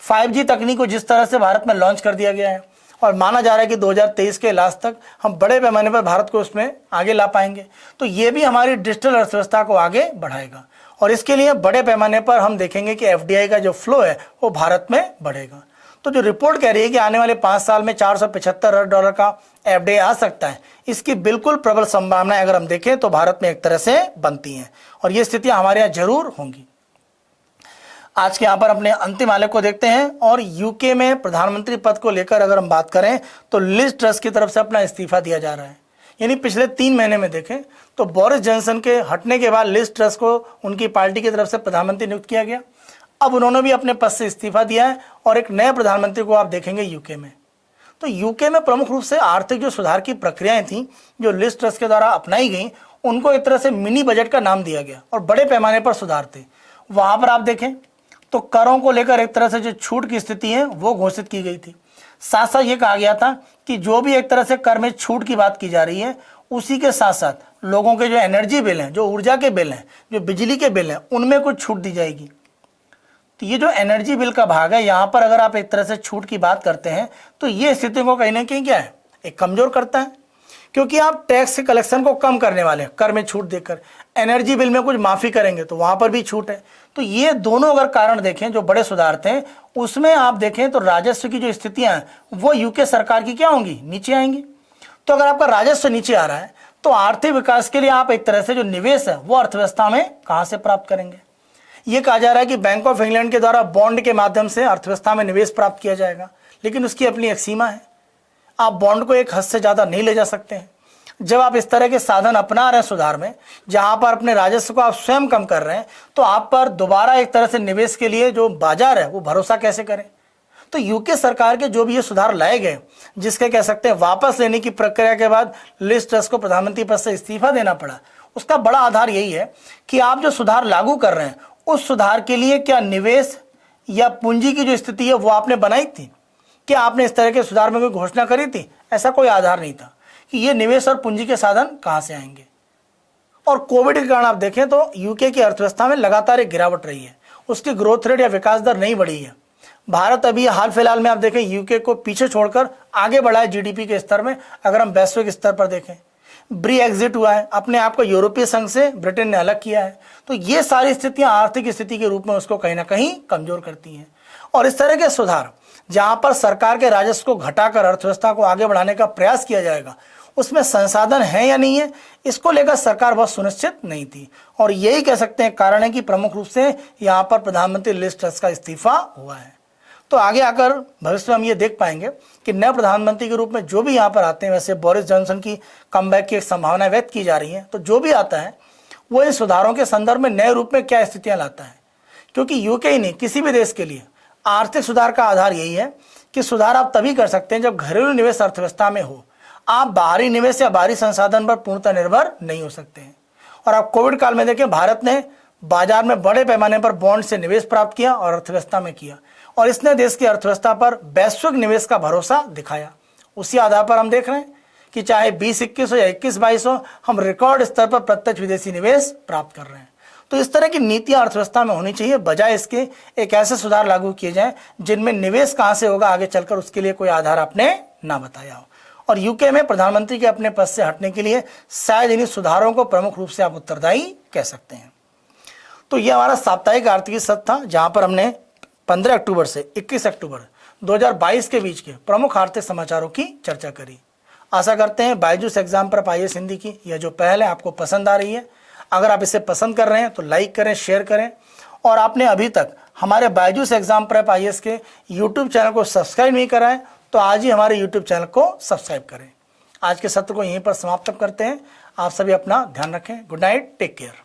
5G तकनीक को जिस तरह से भारत में लॉन्च कर दिया गया है और माना जा रहा है कि 2023 के लास्ट तक हम बड़े पैमाने पर भारत को उसमें आगे ला पाएंगे, तो ये भी हमारी डिजिटल अर्थव्यवस्था को आगे बढ़ाएगा। और इसके लिए बड़े पैमाने पर हम देखेंगे कि एफडीआई का जो फ्लो है वो भारत में बढ़ेगा। तो जो रिपोर्ट कह रही है कि आने वाले 5 साल में 475 अरब डॉलर का एफडीआई आ सकता है, इसकी बिल्कुल प्रबल संभावनाएं अगर हम देखें तो भारत में एक तरह से बनती हैं और ये स्थितियां हमारे यहाँ जरूर होंगी। आज के यहाँ पर अपने अंतिम आलेख को देखते हैं। और यूके में प्रधानमंत्री पद को लेकर अगर हम बात करें तो लिज ट्रस की तरफ से अपना इस्तीफा दिया जा रहा है। यानी पिछले 3 महीने में देखें तो बोरिस जॉनसन के हटने के बाद लिज ट्रस को उनकी पार्टी की तरफ से प्रधानमंत्री नियुक्त किया गया। अब उन्होंने भी अपने पद से इस्तीफा दिया है और एक नए प्रधानमंत्री को आप देखेंगे यूके में। तो यूके में प्रमुख रूप से आर्थिक जो सुधार की प्रक्रियाएं थी जो लिज ट्रस के द्वारा अपनाई गई, उनको एक तरह से मिनी बजट का नाम दिया गया और बड़े पैमाने पर सुधार थे। वहां पर आप देखें तो करों को लेकर एक तरह से जो छूट की स्थिति है वो घोषित की गई थी। साथ साथ ये कहा गया था कि जो भी एक तरह से कर में छूट की बात की जा रही है उसी के साथ साथ लोगों के जो एनर्जी बिल हैं, जो ऊर्जा के बिल हैं, जो बिजली के बिल हैं, उनमें कुछ छूट दी जाएगी। तो ये जो एनर्जी बिल का भाग है, यहाँ पर अगर आप एक तरह से छूट की बात करते हैं तो ये स्थिति को कहीं ना कहीं क्या है, एक कमजोर करता है, क्योंकि आप टैक्स के कलेक्शन को कम करने वाले हैं कर में छूट देकर, एनर्जी बिल में कुछ माफ़ी करेंगे तो वहाँ पर भी छूट है। तो ये दोनों अगर कारण देखें जो बड़े सुधार थे, उसमें आप देखें तो राजस्व की जो स्थितियाँ हैं वो यूके सरकार की क्या होंगी, नीचे आएंगी। तो अगर आपका राजस्व नीचे आ रहा है तो आर्थिक विकास के लिए आप एक तरह से जो निवेश है वो अर्थव्यवस्था में कहाँ से प्राप्त करेंगे। ये कहा जा रहा है कि बैंक ऑफ इंग्लैंड के द्वारा बॉन्ड के माध्यम से अर्थव्यवस्था में निवेश प्राप्त किया जाएगा, लेकिन उसकी अपनी एक सीमा है। आप बॉन्ड को एक हद से ज़्यादा नहीं ले जा सकते हैं। जब आप इस तरह के साधन अपना रहे हैं सुधार में, जहां पर अपने राजस्व को आप स्वयं कम कर रहे हैं, तो आप पर दोबारा एक तरह से निवेश के लिए जो बाजार है वो भरोसा कैसे करें। तो यूके सरकार के जो भी ये सुधार लाए गए, जिसके कह सकते हैं वापस लेने की प्रक्रिया के बाद लिज ट्रस को प्रधानमंत्री पद से इस्तीफा देना पड़ा, उसका बड़ा आधार यही है कि आप जो सुधार लागू कर रहे हैं उस सुधार के लिए क्या निवेश या पूंजी की जो स्थिति है वो आपने बनाई थी, क्या आपने इस तरह के सुधार में कोई घोषणा करी थी। ऐसा कोई आधार नहीं था कि ये निवेश और पूंजी के साधन कहां से आएंगे। और कोविड के कारण आप देखें तो यूके की अर्थव्यवस्था में लगातार एक गिरावट रही है, उसकी ग्रोथ रेट या विकास दर नहीं बढ़ी है। भारत अभी हाल फिलहाल में आप देखें यूके को पीछे छोड़कर आगे बढ़ा है जीडीपी के स्तर में। अगर हम वैश्विक स्तर पर देखें, ब्री एग्जिट हुआ है, अपने आप को यूरोपीय संघ से ब्रिटेन ने अलग किया है। तो ये सारी स्थितियां आर्थिक स्थिति के रूप में उसको कहीं ना कहीं कमजोर करती हैं। और इस तरह के सुधार जहां पर सरकार के राजस्व को घटाकर अर्थव्यवस्था को आगे बढ़ाने का प्रयास किया जाएगा, उसमें संसाधन है या नहीं है, इसको लेकर सरकार बहुत सुनिश्चित नहीं थी। और यही कह सकते हैं कारण है कि प्रमुख रूप से यहाँ पर प्रधानमंत्री लिज ट्रस का इस्तीफा हुआ है। तो आगे आकर भविष्य में हम ये देख पाएंगे कि नए प्रधानमंत्री के रूप में जो भी यहाँ पर आते हैं, वैसे बोरिस जॉनसन की कमबैक की एक संभावना व्यक्त की जा रही है, तो जो भी आता है वो इन सुधारों के संदर्भ में नए रूप में क्या स्थितियाँ लाता है। क्योंकि यूके ही नहीं, किसी भी देश के लिए आर्थिक सुधार का आधार यही है कि सुधार आप तभी कर सकते हैं जब घरेलू निवेश अर्थव्यवस्था में हो। आप बाहरी निवेश या बाहरी संसाधन पर पूर्णतः निर्भर नहीं हो सकते हैं। और आप कोविड काल में देखें, भारत ने बाजार में बड़े पैमाने पर बॉन्ड से निवेश प्राप्त किया और अर्थव्यवस्था में किया, और इसने देश की अर्थव्यवस्था पर वैश्विक निवेश का भरोसा दिखाया। उसी आधार पर हम देख रहे हैं कि चाहे 2021 हो या 21-22 हो, हम रिकॉर्ड स्तर पर प्रत्यक्ष विदेशी निवेश प्राप्त कर रहे हैं। तो इस तरह की नीतियां अर्थव्यवस्था में होनी चाहिए, बजाय इसके एक ऐसे सुधार लागू किए जाएं जिनमें निवेश कहां से होगा आगे चलकर उसके लिए कोई आधार आपने ना बताया हो। और यूके में प्रधानमंत्री के अपने पद से हटने के लिए शायद इन्हीं सुधारों को प्रमुख रूप से आप उत्तरदायी कह सकते हैं। तो ये हमारा साप्ताहिक आर्थिक सत्र था, जहां पर हमने 15 अक्टूबर से 21 अक्टूबर 2022 के बीच के प्रमुख आर्थिक समाचारों की चर्चा करी। आशा करते हैं बायजूस एग्जाम पर IAS हिंदी की यह जो पहल है आपको पसंद आ रही है। अगर आप इसे पसंद कर रहे हैं तो लाइक करें, शेयर करें, और आपने अभी तक हमारे बायजूस एग्जाम प्रेप IAS के यूट्यूब चैनल को सब्सक्राइब नहीं करा है तो आज ही हमारे यूट्यूब चैनल को सब्सक्राइब करें। आज के सत्र को यहीं पर समाप्त करते हैं। आप सभी अपना ध्यान रखें। Good night, take care.